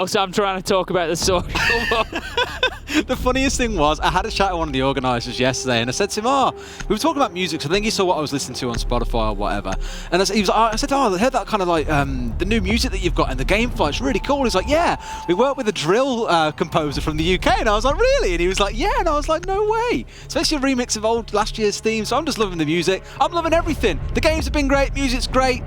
Also, I'm trying to talk about the social. The funniest thing was, I had a chat with one of the organisers yesterday, and I said to him, we were talking about music, so I think he saw what I was listening to on Spotify or whatever. And I said, I heard that kind of like, the new music that you've got in the Gamefly, it's really cool. He's like, yeah, we worked with a drill composer from the UK. And I was like, really? And he was like, yeah. And I was like, no way. So it's a remix of last year's theme, so I'm just loving the music. I'm loving everything. The games have been great, music's great.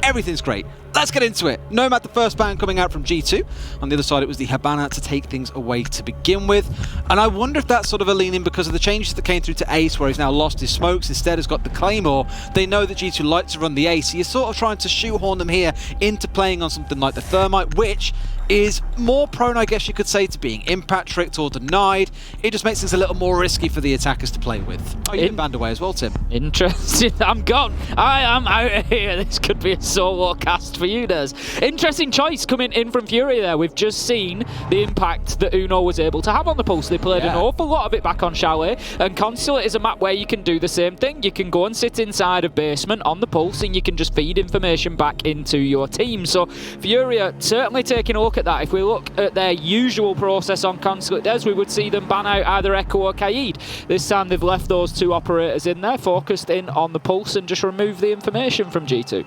Everything's great. Let's get into it. Nomad, the first band coming out from G2. On the other side, it was the Habana to take things away to begin with. And I wonder if that's sort of a leaning because of the changes that came through to Ace, where he's now lost his smokes, instead has got the Claymore. They know that G2 like to run the Ace. So you're sort of trying to shoehorn them here into playing on something like the Thermite, which is more prone, I guess you could say, to being impact tricked or denied. It just makes things a little more risky for the attackers to play with. Oh, you've been banned away as well, Tim. Interesting. I'm gone. I am out of here. This could be a solo cast for you, Des. Interesting choice coming in from FURIA there. We've just seen the impact that Uno was able to have on the Pulse. They played an awful lot of it back on Chalet, and Consulate is a map where you can do the same thing. You can go and sit inside a basement on the Pulse, and you can just feed information back into your team. So FURIA certainly taking a look at that. If we look at their usual process on Consulate, Des, we would see them ban out either Echo or Kaid. This time they've left those two operators in there, focused in on the Pulse, and just removed the information from G2.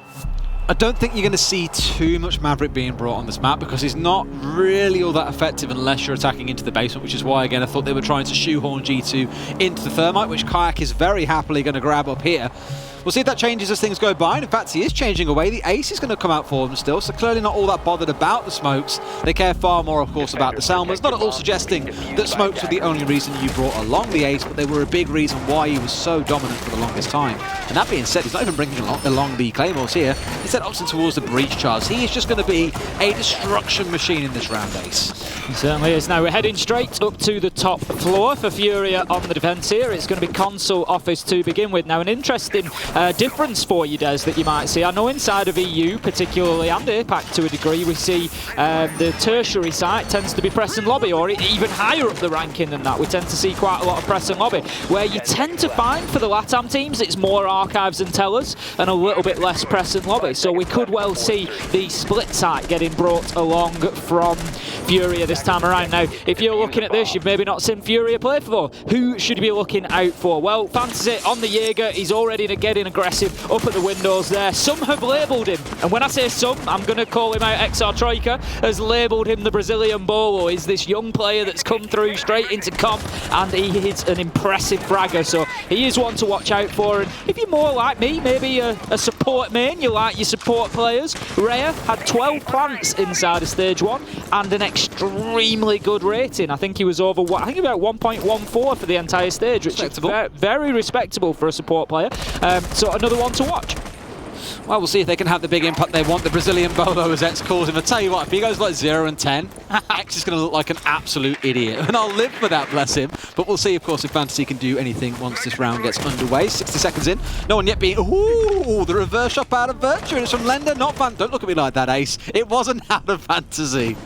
I don't think you're going to see too much Maverick being brought on this map because he's not really all that effective unless you're attacking into the basement, which is why, again, I thought they were trying to shoehorn G2 into the Thermite, which Kayak is very happily going to grab up here. We'll see if that changes as things go by, and in fact he is changing away. The Ace is going to come out for them still, so clearly not all that bothered about the smokes. They care far more, of course, about the Selmas. Not at all suggesting that smokes were the only reason you brought along the Ace, but they were a big reason why he was so dominant for the longest time. And that being said, he's not even bringing along the Claymores here. Instead opting towards the Breach Charge. He is just going to be a destruction machine in this round, Ace. He certainly is. Now we're heading straight up to the top floor for FURIA on the defence here. It's going to be console office to begin with. Now an interesting difference for you, Des, that you might see. I know inside of EU particularly, and APAC to a degree, we see the tertiary site tends to be press and lobby, or even higher up the ranking than that. We tend to see quite a lot of press and lobby. Where you tend to find for the LATAM teams, it's more archives and tellers and a little bit less press and lobby. So we could well see the split site getting brought along from FURIA this time around. Now, if you're looking at this, you've maybe not seen FURIA play before. Who should you be looking out for? Well, Fantasy on the Jaeger, he's already getting aggressive up at the windows there. Some have labelled him, and when I say some, I'm going to call him out. XR Troika has labelled him the Brazilian Bolo. He's this young player that's come through straight into comp, and he is an impressive fragger, so he is one to watch out for. And if you're more like me, maybe a support main, you like your support players, Rhea had 12 plants inside of stage 1 and an extremely good rating. I think he was over, I think about 1.14 for the entire stage, which is very respectable for a support player. So another one to watch. Well, we'll see if they can have the big impact they want. The Brazilian Bolo, as X calls him. I tell you what, if he goes like 0 and 10, X is going to look like an absolute idiot. And I'll live for that, bless him. But we'll see, of course, if Fantasy can do anything once this round gets underway. 60 seconds in. No one yet being... Ooh, the reverse shot out of Virtue. And it's from Lender, not Fan. Don't look at me like that, Ace. It wasn't out of Fantasy.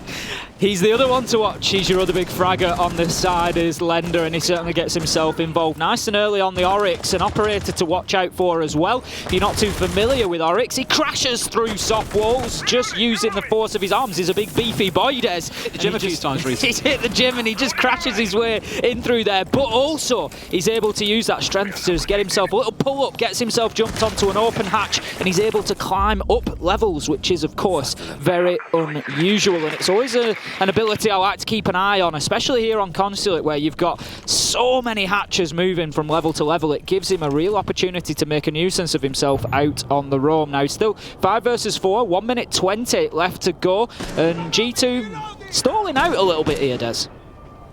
He's the other one to watch. He's your other big fragger on this side is Lender, and he certainly gets himself involved nice and early on the Oryx. An operator to watch out for as well. If you're not too familiar with Oryx, he crashes through soft walls just using the force of his arms. He's a big beefy boy, Des. Hit the gym a few times recently. He's hit the gym and he just crashes his way in through there. But also, he's able to use that strength to just get himself a little pull-up, gets himself jumped onto an open hatch, and he's able to climb up levels, which is, of course, very unusual. And it's always an ability I like to keep an eye on, especially here on Consulate, where you've got so many hatches moving from level to level. It gives him a real opportunity to make a nuisance of himself out on the roam. Now, still 5 versus 4, 1 minute 20 left to go, and G2 stalling out a little bit here, Des.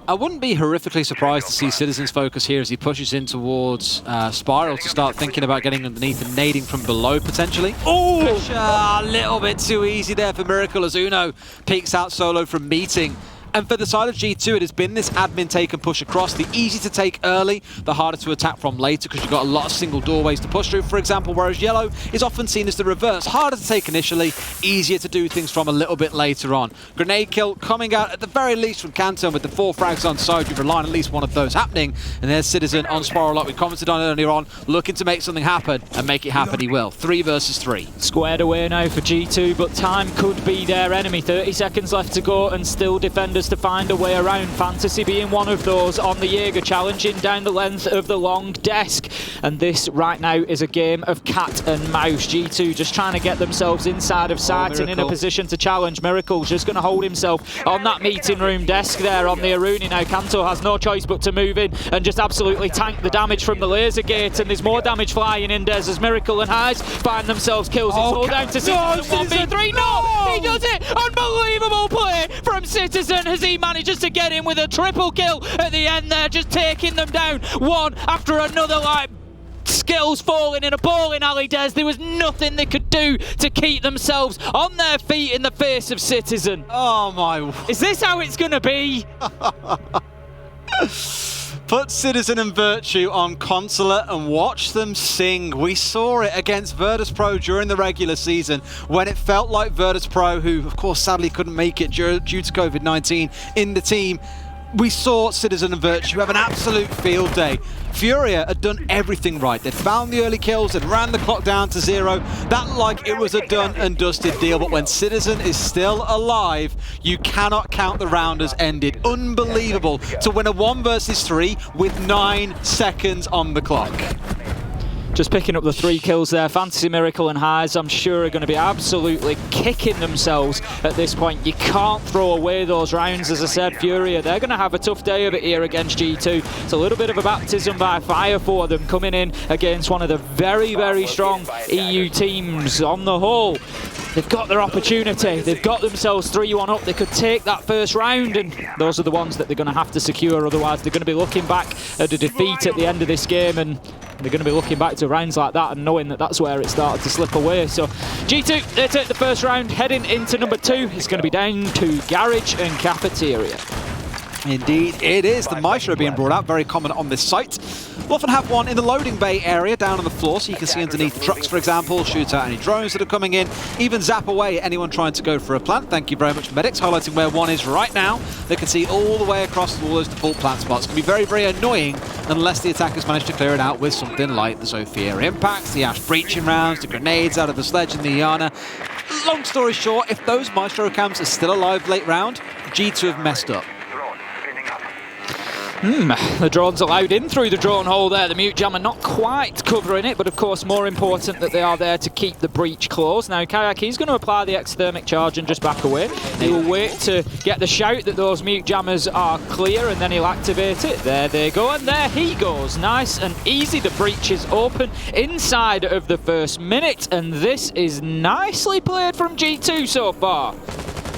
I wouldn't be horrifically surprised to see Citizens focus here as he pushes in towards Spiral to start thinking about getting underneath and nading from below, potentially. Oh! A little bit too easy there for Miracle as Uno peeks out solo from Meeting. And for the side of G2, it has been this admin take and push across. The easy to take early, the harder to attack from later, because you've got a lot of single doorways to push through, for example, whereas yellow is often seen as the reverse. Harder to take initially, easier to do things from a little bit later on. Grenade kill coming out at the very least from Canton with the 4 frags on side. You've relied on at least one of those happening. And there's Citizen on Spiral, like we commented on earlier on, looking to make something happen, and make it happen he will. 3 versus 3. Squared away now for G2, but time could be their enemy. 30 seconds left to go, and still defenders to find a way around. Fantasy being one of those on the Jaeger, challenging down the length of the long desk. And this right now is a game of cat and mouse. G2 just trying to get themselves inside of sight and in a position to challenge. Miracle's just going to hold himself on that meeting room desk there on the Aruni. Now Kanto has no choice but to move in and just absolutely tank the damage from the laser gate, and there's more damage flying in Des as Miracle and Highs find themselves kills. It's all down to Citizen 1v3. No! He does it! Unbelievable play from Citizen as he manages to get in with a triple kill at the end there, just taking them down one after another like skills falling in a bowling alley, Des. There was nothing they could do to keep themselves on their feet in the face of Citizen. Oh my... Is this how it's going to be? Put Citizen and Virtue on Consulate and watch them sing. We saw it against Virtus Pro during the regular season when it felt like Virtus Pro, who of course sadly couldn't make it due to COVID-19 in the team, we saw Citizen and Virtue have an absolute field day. FURIA had done everything right. They'd found the early kills and ran the clock down to 0. That like it was a done and dusted deal, but when Citizen is still alive, you cannot count the round as ended. Unbelievable to win a 1 versus 3 with 9 seconds on the clock. Just picking up the 3 kills there. Fantasy, Miracle and Highs, I'm sure, are going to be absolutely kicking themselves at this point. You can't throw away those rounds. As I said, FURIA, they're going to have a tough day of it here against G2. It's a little bit of a baptism by fire for them, coming in against one of the very, very strong EU teams on the whole. They've got their opportunity. They've got themselves 3-1 up. They could take that first round, and those are the ones that they're going to have to secure. Otherwise, they're going to be looking back at a defeat at the end of this game, and they're going to be looking back to rounds like that and knowing that that's where it started to slip away. So G2, they take the first round. Heading into number 2, it's going to be down to Garage and Cafeteria. Indeed, it is. The Maestro being brought out, very common on this site. We'll often have one in the loading bay area down on the floor, so you can see underneath trucks, for example, shoot out any drones that are coming in, even zap away anyone trying to go for a plant. Thank you very much, Medics, highlighting where one is right now. They can see all the way across all those default plant spots. It can be very, very annoying unless the attackers manage to clear it out with something like the Zofia impacts, the Ash breaching rounds, the grenades out of the sledge and the Iana. Long story short, if those Maestro cams are still alive late round, G2 have messed up. The drone's allowed in through the drone hole there. The mute jammer not quite covering it, but of course more important that they are there to keep the breach closed. Now Kayak, he's going to apply the exthermic charge and just back away. He will wait to get the shout that those mute jammers are clear, and then he'll activate it. There they go, and there he goes. Nice and easy. The breach is open inside of the first minute, and this is nicely played from G2 so far.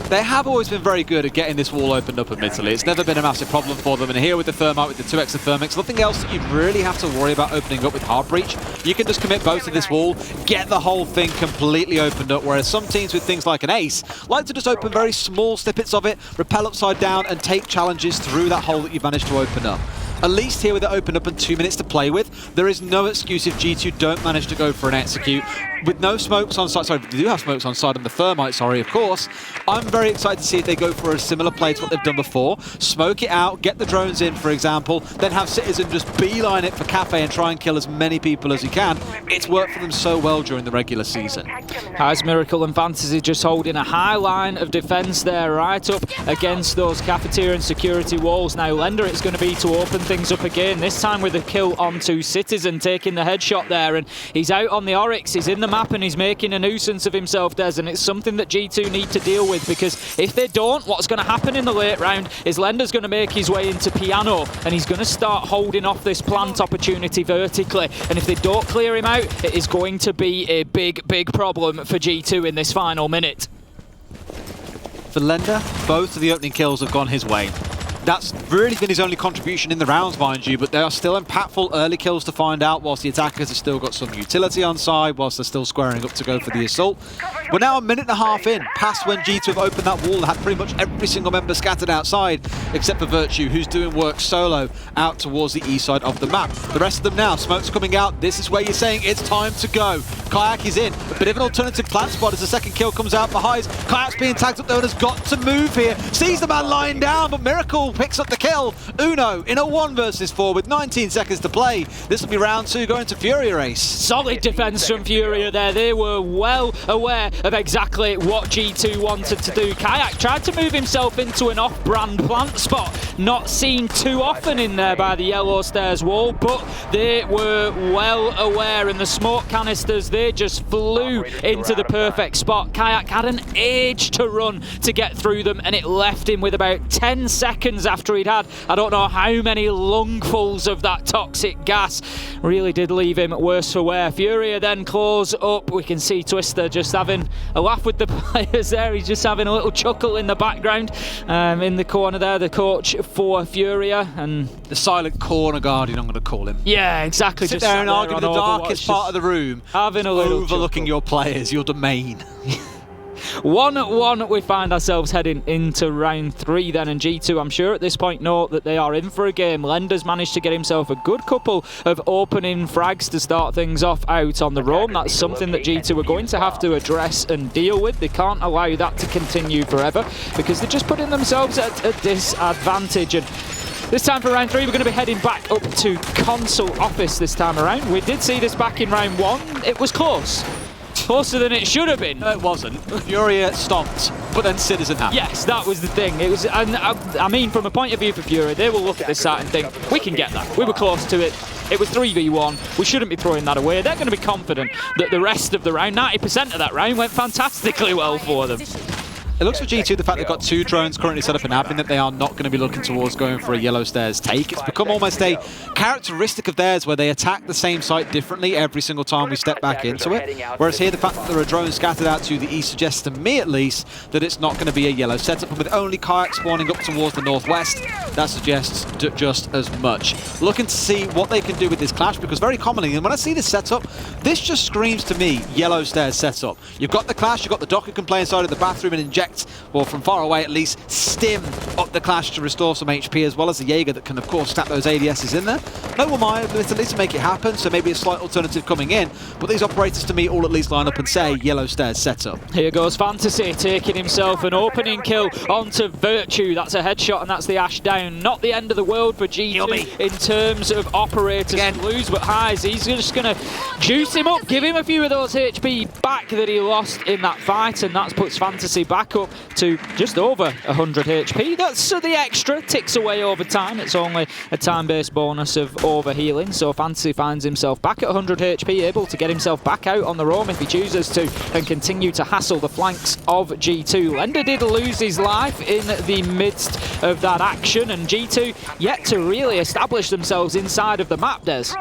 They have always been very good at getting this wall opened up, admittedly. It's never been a massive problem for them. And here with the Thermite, with the 2 extra thermics, nothing else that you'd really have to worry about opening up with Hard Breach. You can just commit both to this wall, get the whole thing completely opened up, whereas some teams with things like an Ace like to just open very small snippets of it, rappel upside down, and take challenges through that hole that you've managed to open up. At least here with it open up and 2 minutes to play with, there is no excuse if G2 don't manage to go for an execute. With no smokes on site, sorry, they do have smokes on site on the Thermite, sorry, of course. I'm very excited to see if they go for a similar play to what they've done before. Smoke it out, get the drones in, for example, then have Citizen just beeline it for Cafe and try and kill as many people as he can. It's worked for them so well during the regular season. Has Miracle and Fantasy just holding a high line of defense there, right up against those Cafeteria and security walls. Now Lender, it's going to be to open things up again, this time with a kill onto Citizen, taking the headshot there, and he's out on the Oryx, he's in the map and he's making a nuisance of himself, Des, and it's something that G2 need to deal with, because if they don't, what's going to happen in the late round is Lender's going to make his way into Piano, and he's going to start holding off this plant opportunity vertically, and if they don't clear him out, it is going to be a big, big problem for G2 in this final minute. For Lender, both of the opening kills have gone his way. That's really been his only contribution in the rounds, mind you, but they are still impactful early kills to find out, whilst the attackers have still got some utility on side, whilst they're still squaring up to go for the assault. We're now a minute and a half in, past when G2 have opened that wall and had pretty much every single member scattered outside, except for Virtue, who's doing work solo out towards the east side of the map. The rest of them now, smoke's coming out, this is where you're saying it's time to go. Kayak is in, a bit of an alternative plant spot as the second kill comes out behind. Kayak's being tagged up though and has got to move here, sees the man lying down, but Miracle picks up the kill. Uno in a 1 versus 4 with 19 seconds to play. This will be round 2 going to FURIA Race. Solid defense from FURIA there. They were well aware of exactly what G2 wanted to do. Kayak tried to move himself into an off-brand plant spot, not seen too often in there by the yellow stairs wall, but they were well aware, and the smoke canisters, they just flew into the perfect spot. Kayak had an age to run to get through them, and it left him with about 10 seconds after he'd had I don't know how many lungfuls of that toxic gas. Really did leave him worse for wear. FURIA then close up. We can see Twister just having a laugh with the players there. He's just having a little chuckle in the background. In the corner there, the coach for FURIA, and the silent corner guardian, I'm going to call him. Yeah, exactly. Sit there and argue in the darkest part of the room, having a little overlooking your players, your domain. 1-1, we find ourselves heading into round 3 then, and G2, I'm sure at this point, know that they are in for a game. Lender's managed to get himself a good couple of opening frags to start things off out on the roam. That's something that G2 are going to have to address and deal with. They can't allow that to continue forever, because they're just putting themselves at a disadvantage. And this time for round 3, we're going to be heading back up to console office this time around. We did see this back in round 1. It was close. Closer than it should have been. No, it wasn't. FURIA stomped, but then Citizen happened. Yes, that was the thing. It was, and I mean, from a point of view for FURIA, they will look at this site and think, we can get that. We were close to it. It was 3v1. We shouldn't be throwing that away. They're going to be confident that the rest of the round, 90% of that round, went fantastically well for them. It looks for G2 the fact they've got 2 drones currently set up in admin that they are not going to be looking towards going for a yellow stairs take. It's become almost a characteristic of theirs where they attack the same site differently every single time we step back into it. Whereas here the fact that there are drones scattered out to the east suggests to me at least that it's not going to be a yellow setup. And with only Kayak spawning up towards the northwest, that suggests just as much. Looking to see what they can do with this clash, because very commonly, and when I see this setup, this just screams to me yellow stairs setup. You've got the clash, you've got the Doc who can play inside of the bathroom and inject, or from far away at least, stim up the clash to restore some HP, as well as the Jaeger that can of course snap those ADSs in there. No one might at least make it happen, so maybe a slight alternative coming in, but these operators to me all at least line up and say yellow stairs setup. Here goes Fantasy taking himself an opening kill onto Virtue. That's a headshot and that's the Ash down. Not the end of the world for G2 in terms of operators to lose, but Highs, he's just going to juice him up, give him a few of those HP back that he lost in that fight, and that puts Fantasy back up to just over 100 HP. That's the extra, ticks away over time. It's only a time-based bonus of overhealing, so Fantasy finds himself back at 100 HP, able to get himself back out on the roam if he chooses to, and continue to hassle the flanks of G2. Lender did lose his life in the midst of that action, and G2 yet to really establish themselves inside of the map, Des.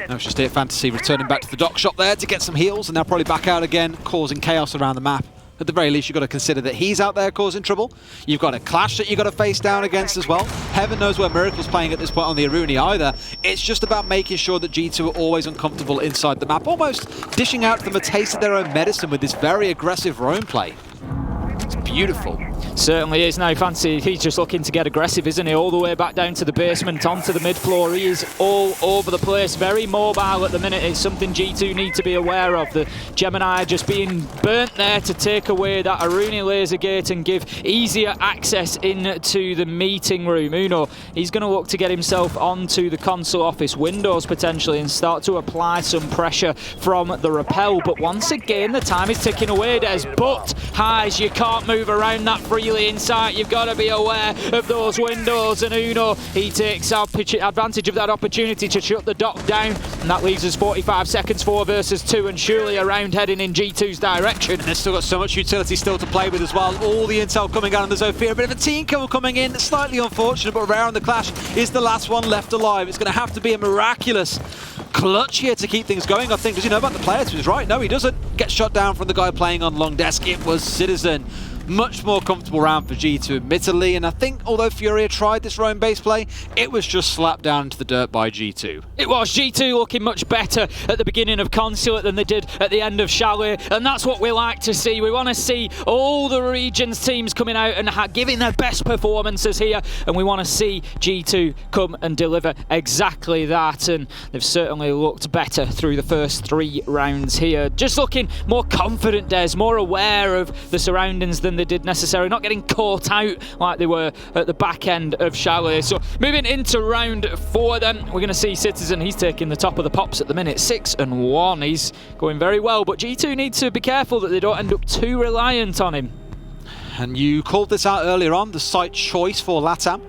No, it's just it. Fantasy returning back to the dock shop there to get some heals, and they're probably back out again, causing chaos around the map. At the very least, you've got to consider that he's out there causing trouble. You've got a clash that you've got to face down against as well. Heaven knows where Miracle's playing at this point on the Aruni either. It's just about making sure that G2 are always uncomfortable inside the map, almost dishing out them a taste of their own medicine with this very aggressive roam play. It's beautiful. Certainly is. Now Fancy, he's just looking to get aggressive, isn't he? All the way back down to the basement, onto the mid floor. He is all over the place, very mobile at the minute. It's something G2 need to be aware of. The Gemini just being burnt there to take away that Aruni laser gate and give easier access into the meeting room. Uno, he's going to look to get himself onto the console office windows potentially and start to apply some pressure from the rappel. But once again, the time is ticking away, Des. But Highs, you can't move around that freely inside. You've got to be aware of those windows, and Uno, he takes advantage of that opportunity to shut the dock down, and that leaves us 45 seconds, 4 versus 2, and surely a round heading in G2's direction. And they've still got so much utility still to play with as well. All the intel coming out on the Zofia, a bit of a team kill coming in, slightly unfortunate, but Rare on the clash is the last one left alive. It's going to have to be a miraculous clutch here to keep things going, I think. Does he know about the players? He's right. No, he doesn't. Gets shot down from the guy playing on long desk. It was Citizen. Much more comfortable round for G2, admittedly, and I think although FURIA tried this roam base play, it was just slapped down into the dirt by G2. It was. G2 looking much better at the beginning of Consulate than they did at the end of Chalet, and that's what we like to see. We want to see all the regions teams coming out and giving their best performances here, and we want to see G2 come and deliver exactly that, and they've certainly looked better through the first 3 rounds here. Just looking more confident, Des, more aware of the surroundings than they did necessarily, not getting caught out like they were at the back end of Chalet. So moving into round 4 then, we're going to see Citizen. He's taking the top of the pops at the minute, 6-1. He's going very well, but G2 need to be careful that they don't end up too reliant on him. And you called this out earlier on, the site choice for LATAM.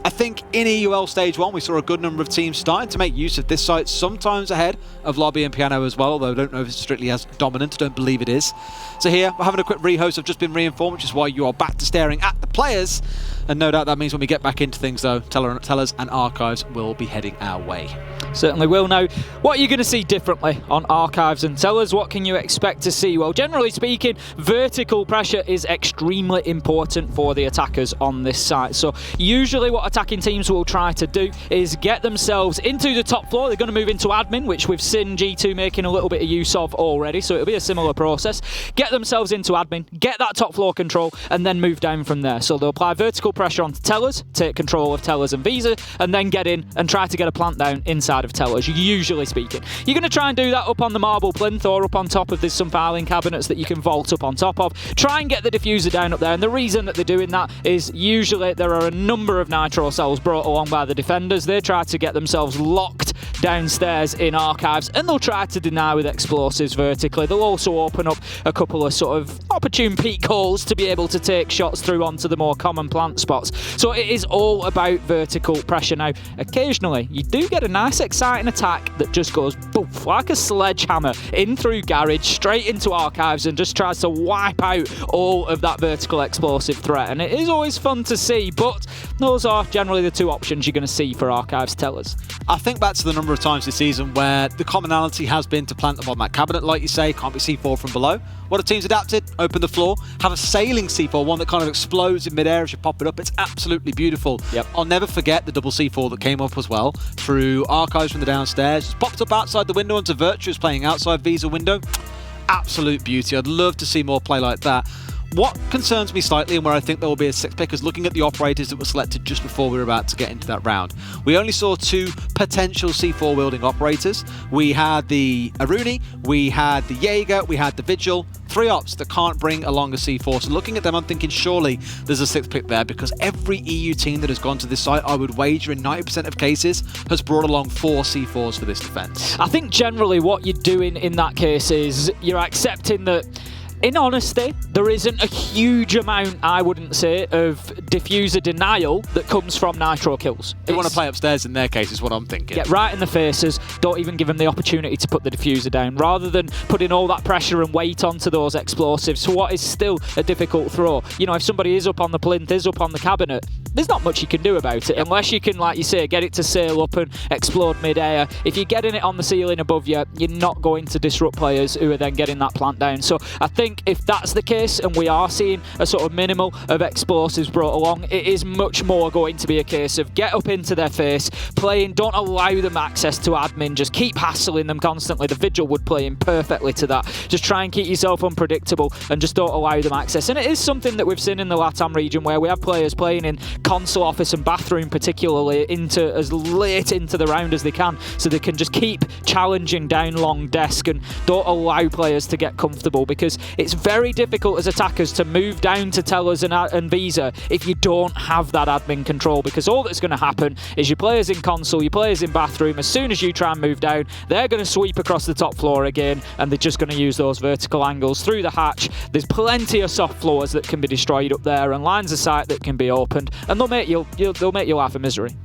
I think in EUL Stage 1 we saw a good number of teams starting to make use of this site, sometimes ahead of Lobby and Piano as well, although I don't know if it's strictly as dominant, I don't believe it is. So here, we're having a quick rehost. I've just been reinformed, which is why you are back to staring at the players. And no doubt that means when we get back into things though, Tellers and Archives will be heading our way. Certainly will. Now, what are you going to see differently on Archives, and tell us what can you expect to see? Well, generally speaking, vertical pressure is extremely important for the attackers on this site. So usually what attacking teams will try to do is get themselves into the top floor. They're going to move into admin, which we've seen G2 making a little bit of use of already, so it'll be a similar process. Get themselves into admin, get that top floor control, and then move down from there. So they'll apply vertical pressure onto Tellers, take control of Tellers and Visa, and then get in and try to get a plant down inside of Tellers, usually speaking. You're going to try and do that up on the marble plinth or up on top of, there's some filing cabinets that you can vault up on top of. Try and get the diffuser down up there, and the reason that they're doing that is usually there are a number of nitro cells brought along by the defenders. They try to get themselves locked downstairs in Archives, and they'll try to deny with explosives vertically. They'll also open up a couple of sort of opportune peak holes to be able to take shots through onto the more common plant spots. So it is all about vertical pressure. Now, occasionally you do get a nice exciting attack that just goes boof, like a sledgehammer in through Garage, straight into Archives, and just tries to wipe out all of that vertical explosive threat. And it is always fun to see, but those are generally the 2 options you're going to see for Archives Tellers. I think back to the number of times this season where the commonality has been to plant them on that cabinet, like you say, can't be C4 from below. What have teams adapted? Open the floor, have a sailing C4, one that kind of explodes in midair as you pop it up. It's absolutely beautiful. Yep. I'll never forget the double C4 that came up as well through Archives from the downstairs. Just popped up outside the window onto Virtuous playing outside Visa window. Absolute beauty. I'd love to see more play like that. What concerns me slightly, and where I think there will be a 6 pick, is looking at the operators that were selected just before we were about to get into that round. We only saw 2 potential C4 wielding operators. We had the Aruni, we had the Jaeger, we had the Vigil. 3 ops that can't bring along a C4. So looking at them, I'm thinking surely there's a 6th pick there, because every EU team that has gone to this site, I would wager in 90% of cases, has brought along 4 C4s for this defense. I think generally what you're doing in that case is you're accepting that, in honesty, there isn't a huge amount, I wouldn't say, of diffuser denial that comes from nitro kills. They want to play upstairs in their case is what I'm thinking. Get right in the faces, don't even give them the opportunity to put the diffuser down, rather than putting all that pressure and weight onto those explosives for what is still a difficult throw. You know, if somebody is up on the plinth, is up on the cabinet, there's not much you can do about it, unless you can, like you say, get it to sail up and explode mid-air. If you're getting it on the ceiling above you, you're not going to disrupt players who are then getting that plant down. So I think if that's the case, and we are seeing a sort of minimal of explosives brought along, it is much more going to be a case of get up into their face, playing, don't allow them access to admin, just keep hassling them constantly. The Vigil would play in perfectly to that. Just try and keep yourself unpredictable and just don't allow them access. And it is something that we've seen in the LATAM region, where we have players playing in console, office and bathroom particularly into as late into the round as they can, so they can just keep challenging down long desk and don't allow players to get comfortable, because it's very difficult as attackers to move down to Tellers and Visa if you don't have that admin control, because all that's going to happen is your players in console, your players in bathroom, as soon as you try and move down, they're going to sweep across the top floor again, and they're just going to use those vertical angles through the hatch. There's plenty of soft floors that can be destroyed up there, and lines of sight that can be opened, and they'll make you laugh in misery.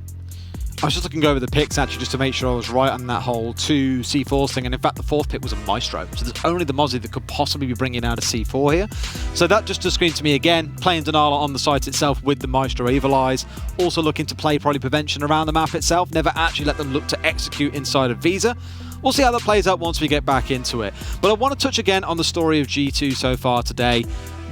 I was just looking over the picks actually just to make sure I was right on that whole 2 C4s thing, and in fact the 4th pick was a Maestro, so there's only the Mozzie that could possibly be bringing out a C4 here. So that just screamed to me again, playing Denala on the site itself with the Maestro Evil Eyes, also looking to play probably prevention around the map itself, never actually let them look to execute inside of Visa. We'll see how that plays out once we get back into it. But I want to touch again on the story of G2 so far today.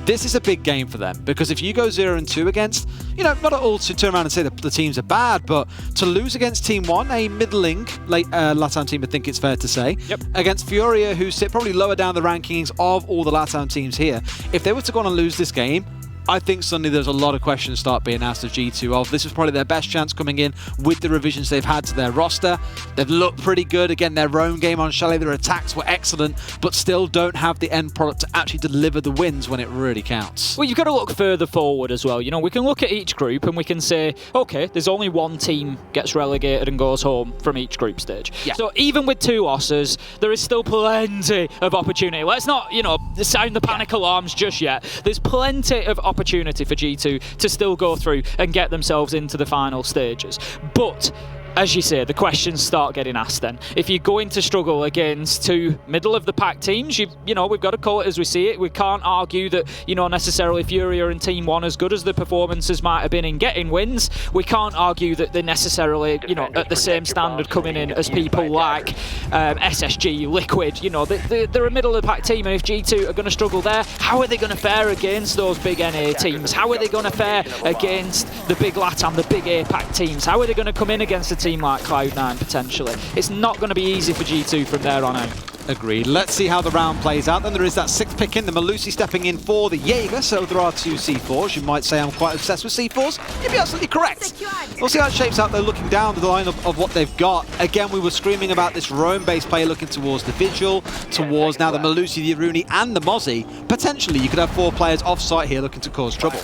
This is a big game for them, because if you go 0-2 against, you know, not at all to turn around and say that the teams are bad, but to lose against Team 1, a middling LATAM team, I think it's fair to say, against FURIA, who sit probably lower down the rankings of all the LATAM teams here, if they were to go on and lose this game, I think suddenly there's a lot of questions start being asked of G2 of this was probably their best chance coming in with the revisions they've had to their roster. They've looked pretty good. Again, their own game on Chalet, their attacks were excellent, but still don't have the end product to actually deliver the wins when it really counts. Well, you've got to look further forward as well. You know, we can look at each group and we can say, okay, there's only one team gets relegated and goes home from each group stage. Yeah. So even with 2 losses, there is still plenty of opportunity. Let's not, you know, sound the panic alarms just yet. There's plenty of opportunity for G2 to still go through and get themselves into the final stages. But as you say, the questions start getting asked then. If you're going to struggle against 2 middle-of-the-pack teams, you know, we've got to call it as we see it. We can't argue that, you know, necessarily FURIA and Team 1, as good as the performances might have been in getting wins, we can't argue that they're necessarily, you know, at the same standard coming in as people like SSG, Liquid. You know, they're a middle-of-the-pack team, and if G2 are going to struggle there, how are they going to fare against those big NA teams? How are they going to fare against the big LATAM, the big APAC teams? How are they going to come in against a team like Cloud9 potentially? It's not going to be easy for G2 from there on out. Agreed. Let's see how the round plays out. Then there is that 6th pick in, the Malusi stepping in for the Jaeger, so there are 2 C4s. You might say I'm quite obsessed with C4s. You'd be absolutely correct. We'll see how it shapes out though, looking down the line of what they've got. Again, we were screaming about this Rome-based player looking towards the Vigil, towards now the Malusi, the Aruni, and the Mozzie. Potentially, you could have 4 players off-site here looking to cause trouble.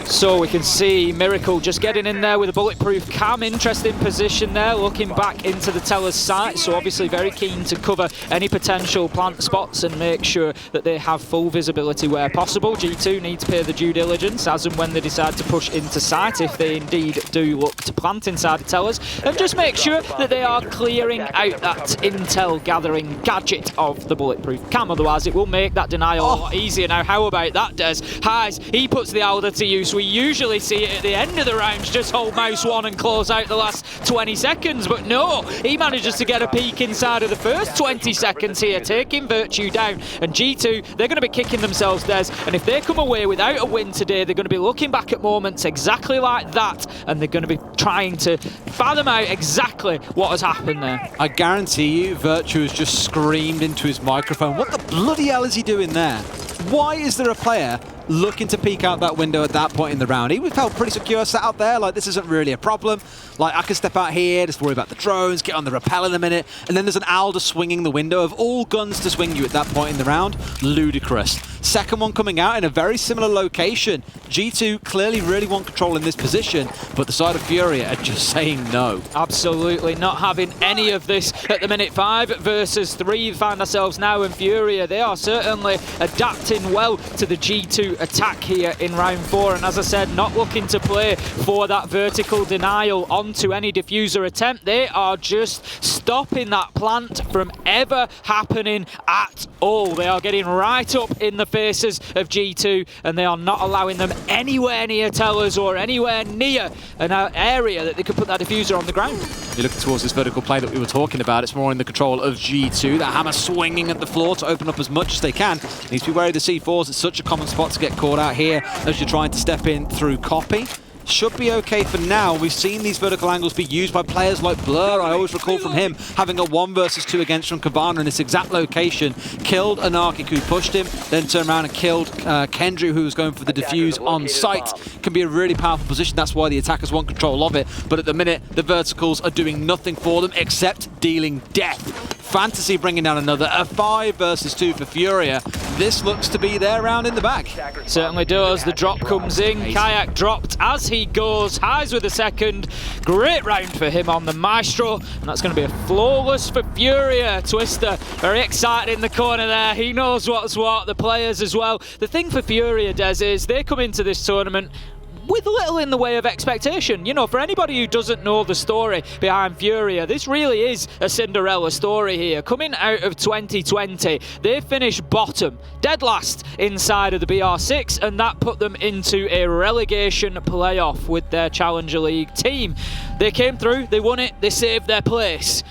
So we can see Miracle just getting in there with a bulletproof cam. Interesting position there, looking back into the teller's sight. So obviously very keen to cover any potential plant spots and make sure that they have full visibility where possible. G2 need to pay the due diligence as and when they decide to push into sight, if they indeed do look to plant inside the tellers, and just make sure that they are clearing out that intel gathering gadget of the bulletproof cam. Otherwise it will make that denial a lot easier. Now how about that, Des? Highs, he puts the Alder to use. We usually see it at the end of the rounds, just hold mouse 1 and close out the last 20 seconds, but no, he manages to get a peek inside of the first 20 seconds here, taking Virtue down. And G2, they're going to be kicking themselves, Des, and if they come away without a win today, they're going to be looking back at moments exactly like that, and they're going to be trying to fathom out exactly what has happened there. I guarantee you, Virtue has just screamed into his microphone, what the bloody hell is he doing there? Why is there a player looking to peek out that window at that point in the round? He felt pretty secure sat out there, like this isn't really a problem. Like, I can step out here, just worry about the drones, get on the rappel in a minute, and then there's an Alder swinging the window. Of all guns to swing you at that point in the round, ludicrous. Second one coming out in a very similar location. G2 clearly really want control in this position, but the side of FURIA are just saying no. Absolutely not having any of this at the minute. 5 versus 3 find ourselves now, in FURIA, they are certainly adapting well to the G2 attack here in round 4, and as I said, not looking to play for that vertical denial onto any diffuser attempt. They are just stopping that plant from ever happening at all. They are getting right up in the faces of G2, and they are not allowing them anywhere near tellers or anywhere near an area that they could put that diffuser on the ground. You're looking towards this vertical play that we were talking about. It's more in the control of G2. That hammer swinging at the floor to open up as much as they can. Needs to be wary of the C4s. It's such a common spot to get caught out here as you're trying to step in through copy. Should be okay for now. We've seen these vertical angles be used by players like Blur. I always recall from him having a 1 versus 2 against from Cabana in this exact location. Killed Anarchic, who pushed him, then turned around and killed Kendrew, who was going for the defuse on site. Can be a really powerful position. That's why the attackers want control of it. But at the minute, the verticals are doing nothing for them except dealing death. Fantasy bringing down another. A 5 versus 2 for FURIA. This looks to be their round in the bag. Certainly does. The drop comes in. Kayak dropped as he goes. Highs with a second. Great round for him on the Maestro. And that's going to be a flawless for FURIA. Twister, very excited in the corner there. He knows what's what. The players as well. The thing for FURIA, Des, is they come into this tournament with little in the way of expectation. You know, for anybody who doesn't know the story behind FURIA, this really is a Cinderella story here. Coming out of 2020, they finished bottom, dead last inside of the BR6, and that put them into a relegation playoff with their Challenger League team. They came through, they won it, they saved their place.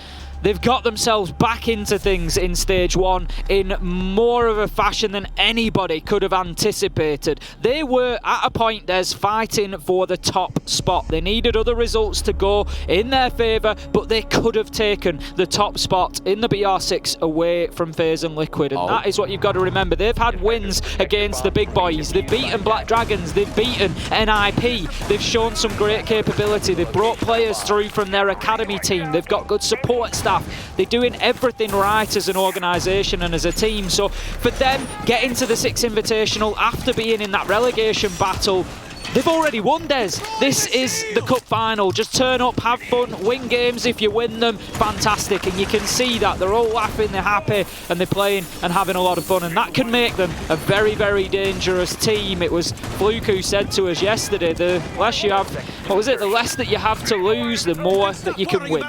They've got themselves back into things in stage 1 in more of a fashion than anybody could have anticipated. They were at a point there's fighting for the top spot. They needed other results to go in their favour, but they could have taken the top spot in the BR6 away from FaZe and Liquid, and that is what you've got to remember. They've had wins against the big boys. They've beaten Black Dragons, they've beaten NIP, they've shown some great capability, they've brought players through from their academy team, they've got good support staff. They're doing everything right as an organisation and as a team. So for them, getting to the Six Invitational after being in that relegation battle, they've already won, Des. This is the cup final. Just turn up, have fun, win games. If you win them, fantastic. And you can see that they're all laughing, they're happy, and they're playing and having a lot of fun. And that can make them a very, very dangerous team. It was Fluke who said to us yesterday, the less you have, what was it? The less that you have to lose, the more that you can win.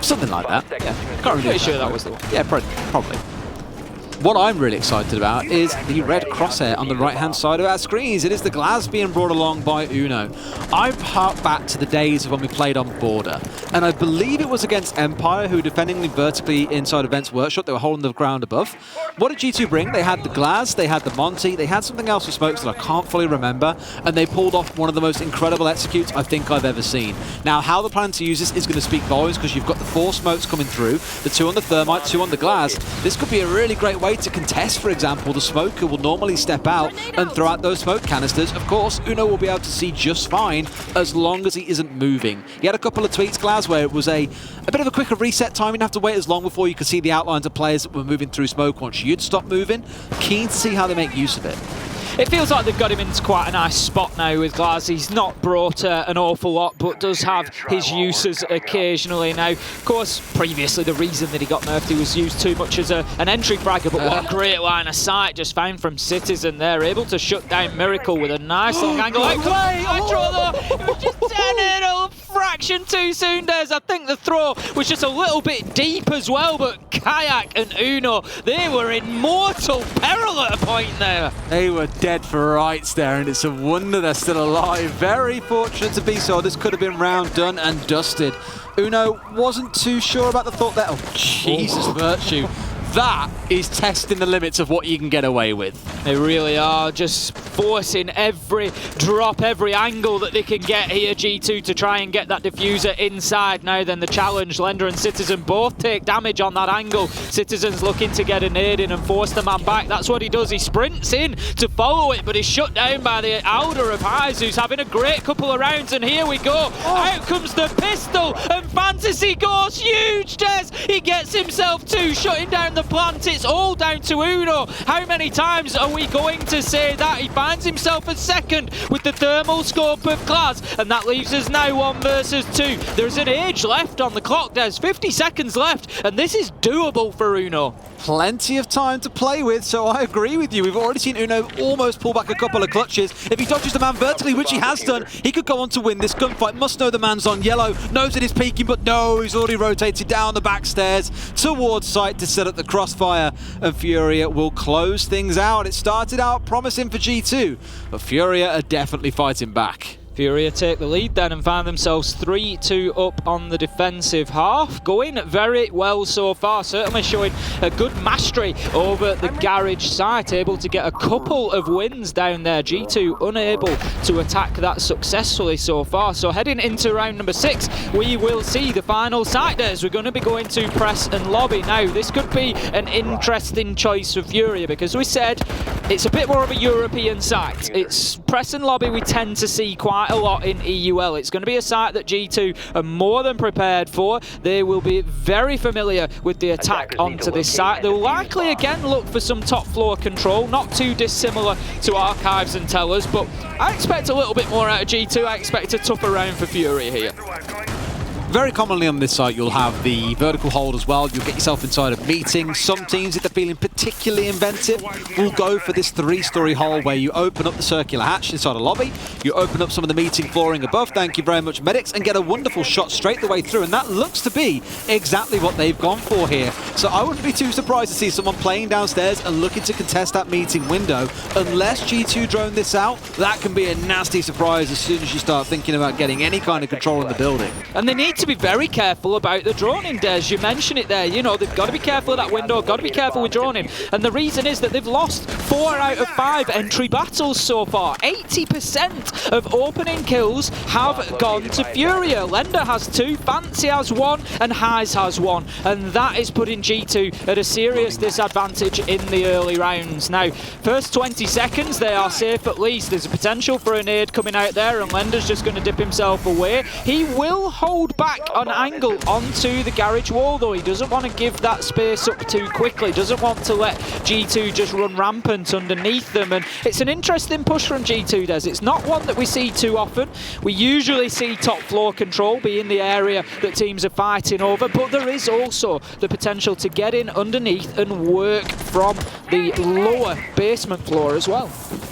Something like that. Yeah. Can't really Pretty sure that was the one. Yeah, probably. What I'm really excited about is the red crosshair on the right-hand side of our screens. It is the glass being brought along by Uno. I've harked back to the days of when we played on Border, and I believe it was against Empire, who were defending vertically inside Events Workshop. They were holding the ground above. What did G2 bring? They had the glass, they had the Monty, they had something else with smokes that I can't fully remember, and they pulled off one of the most incredible executes I think I've ever seen. Now, how they're planning to use this is going to speak volumes, because you've got the 4 smokes coming through, the 2 on the thermite, 2 on the glass. This could be a really great way to contest. For example, the smoker will normally step out and throw out those smoke canisters. Of course, Uno will be able to see just fine as long as he isn't moving. He had a couple of tweets, Glass, where it was a bit of a quicker reset time. You didn't have to wait as long before you could see the outlines of players that were moving through smoke once you'd stop moving. Keen to see how they make use of it. It feels like they've got him into quite a nice spot now with Glaz. He's not brought an awful lot, but does have his uses occasionally. Now, of course, previously the reason that he got nerfed, he was used too much as an entry fragger, but what a great line of sight just found from Citizen there. Able to shut down Miracle with a nice long angle. It was just 10 a fraction too soon, Des. I think the throw was just a little bit deep as well, but Kayak and Uno, they were in mortal peril at a point there. They were dead for rights there, and it's a wonder they're still alive. Very fortunate to be so. This could have been round done and dusted. Uno wasn't too sure about the thought there. Oh, Jesus, Virtue. That is testing the limits of what you can get away with. They really are, just forcing every drop, every angle that they can get here, G2, to try and get that diffuser inside. Now then, the challenge, Lender and Citizen both take damage on that angle. Citizen's looking to get a nade in and force the man back. That's what he does. He sprints in to follow it, but he's shut down by the Elder of Highs, who's having a great couple of rounds, and here we go. Out comes the pistol, and Fantasy goes huge, Des. He gets himself 2, shutting down the plant. It's all down to Uno. How many times are we going to say that? He finds himself a second with the thermal scope of Glass, and that leaves us now 1 versus 2. There's an age left on the clock. There's 50 seconds left, and this is doable for Uno. Plenty of time to play with, so I agree with you. We've already seen Uno almost pull back a couple of clutches. If he dodges the man vertically, which he has done, he could go on to win this gunfight. Must know the man's on yellow, knows it is peeking, but no, he's already rotated down the back stairs towards site to set up the crossfire, and FURIA will close things out. It started out promising for G2, but FURIA are definitely fighting back. FURIA take the lead then and find themselves 3-2 up on the defensive half. Going very well so far, certainly showing a good mastery over the garage site, able to get a couple of wins down there. G2 unable to attack that successfully so far. So heading into round number 6, we will see the final site as we're going to be going to press and lobby. Now, this could be an interesting choice for FURIA because we said it's a bit more of a European site. It's press and lobby we tend to see quite a lot in EUL. It's going to be a site that G2 are more than prepared for. They will be very familiar with the attack onto this site. They'll likely again look for some top floor control, not too dissimilar to Archives and Tellers, but I expect a little bit more out of G2. I expect a tougher round for FURIA here. Very commonly on this site, you'll have the vertical hold as well. You'll get yourself inside a meeting. Some teams, if they're feeling particularly inventive, will go for this 3-story hole where you open up the circular hatch inside a lobby, you open up some of the meeting flooring above, thank you very much, medics, and get a wonderful shot straight the way through. And that looks to be exactly what they've gone for here. So I wouldn't be too surprised to see someone playing downstairs and looking to contest that meeting window. Unless G2 drone this out, that can be a nasty surprise as soon as you start thinking about getting any kind of control in the building. And they need to be very careful about the droning, Des. You mentioned it there. You know, they've got to be careful of that window, got to be careful with droning. And the reason is that they've lost 4 out of 5 entry battles so far. 80% of opening kills have gone to FURIA. Lender has 2, Fancy has 1, and Highs has 1. And that is putting G2 at a serious disadvantage in the early rounds. Now, first 20 seconds, they are safe at least. There's a potential for a nade coming out there, and Lender's just going to dip himself away. He will hold back on angle onto the garage wall, though. He doesn't want to give that space up too quickly, doesn't want to let G2 just run rampant underneath them. And it's an interesting push from G2, Des. It's not one that we see too often. We usually see top floor control be in the area that teams are fighting over, but there is also the potential to get in underneath and work from the lower basement floor as well.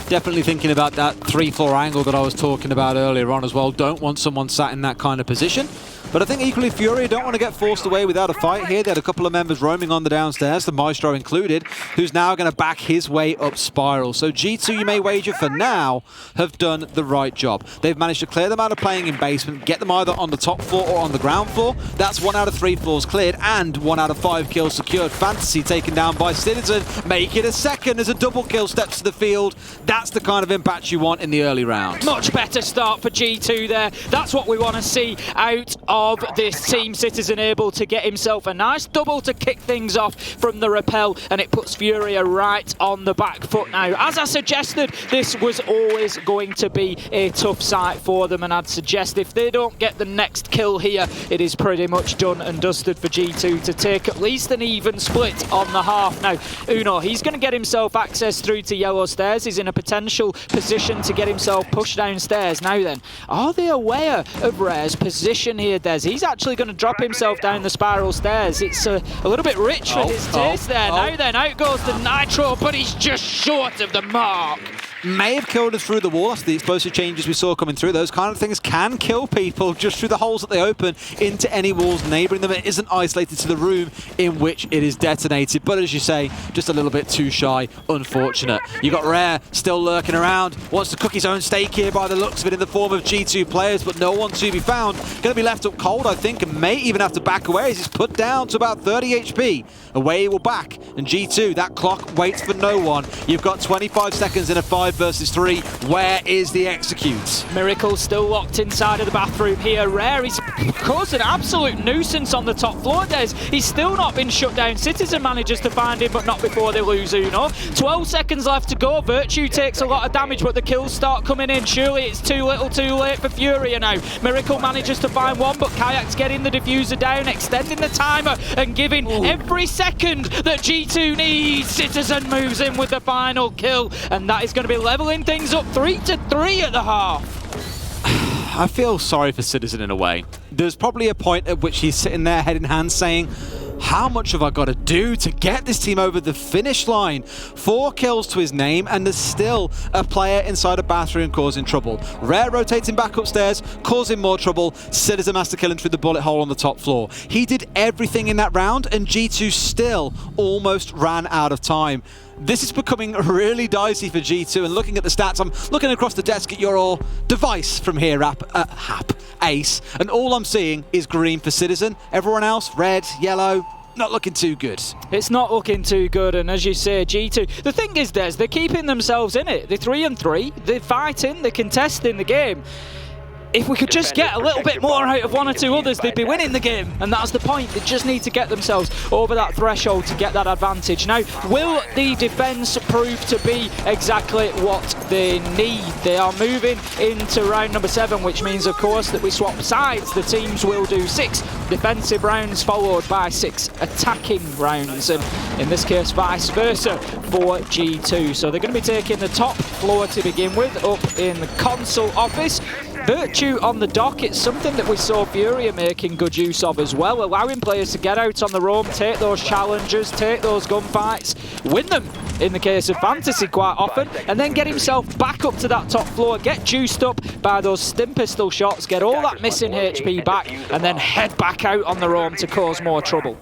Definitely thinking about that 3-floor angle that I was talking about earlier on as well. Don't want someone sat in that kind of position. But I think equally FURIA don't want to get forced away without a fight here. They had a couple of members roaming on the downstairs, the Maestro included, who's now going to back his way up Spiral. So G2, you may wager for now, have done the right job. They've managed to clear them out of playing in basement, get them either on the top floor or on the ground floor. That's 1 out of 3 floors cleared and 1 out of 5 kills secured. Fantasy taken down by Citizen, make it a second as a double kill steps to the field. That's the kind of impact you want in the early round. Much better start for G2 there. That's what we want to see out of this team. Citizen able to get himself a nice double to kick things off from the rappel, and it puts FURIA right on the back foot now. As I suggested, this was always going to be a tough sight for them, and I'd suggest if they don't get the next kill here, it is pretty much done and dusted for G2 to take at least an even split on the half. Now, Uno, he's going to get himself access through to yellow stairs. He's in a potential position to get himself pushed downstairs. Now then, are they aware of Rare's position here, Des? He's actually going to drop himself down the spiral stairs. It's a little bit rich for his taste there. Now then, out goes the Nitro, but he's just short of the mark. May have killed us through the wall. That's the explosive changes we saw coming through. Those kind of things can kill people just through the holes that they open into any walls neighbouring them. It isn't isolated to the room in which it is detonated. But as you say, just a little bit too shy. Unfortunate. You got Rare still lurking around. Wants to cook his own steak here by the looks of it in the form of G2 players, but no one to be found. Going to be left up cold, I think, and may even have to back away as he's put down to about 30 HP. Away he will back. And G2, that clock waits for no one. You've got 25 seconds in a 5 versus 3. Where is the execute? Miracle still locked inside of the bathroom here. Rare, he's caused an absolute nuisance on the top floor, Des. He's still not been shut down. Citizen manages to find him, but not before they lose Uno. 12 seconds left to go. Virtue takes a lot of damage, but the kills start coming in. Surely it's too little too late for FURIA now. Miracle manages to find one, but Kayak's getting the diffuser down, extending the timer and giving every second that G2 needs. Citizen moves in with the final kill, and that is going to be leveling things up 3-3 at the half. I feel sorry for Citizen in a way. There's probably a point at which he's sitting there head in hand saying, how much have I got to do to get this team over the finish line? 4 kills to his name, and there's still a player inside a bathroom causing trouble. Rare rotating back upstairs, causing more trouble. Citizen has to kill him through the bullet hole on the top floor. He did everything in that round, and G2 still almost ran out of time. This is becoming really dicey for G2, and looking at the stats, I'm looking across the desk at your device from here, Ace, and all I'm seeing is green for Citizen. Everyone else, red, yellow, not looking too good. It's not looking too good, and as you say, G2, the thing is, Des, they're keeping themselves in it. They're 3-3, they're fighting, they're contesting the game. If we could just get a little bit more out of one or two others, they'd be winning the game. And that's the point. They just need to get themselves over that threshold to get that advantage. Now, will the defense prove to be exactly what they need? They are moving into round number 7, which means, of course, that we swap sides. The teams will do 6 defensive rounds followed by 6 attacking rounds. And in this case, vice versa for G2. So they're going to be taking the top floor to begin with up in the console office. Virtue on the dock, it's something that we saw FURIA making good use of as well, allowing players to get out on the roam, take those challenges, take those gunfights, win them in the case of Fantasy quite often, and then get himself back up to that top floor, get juiced up by those stim pistol shots, get all that missing HP back, and then head back out on the roam to cause more trouble.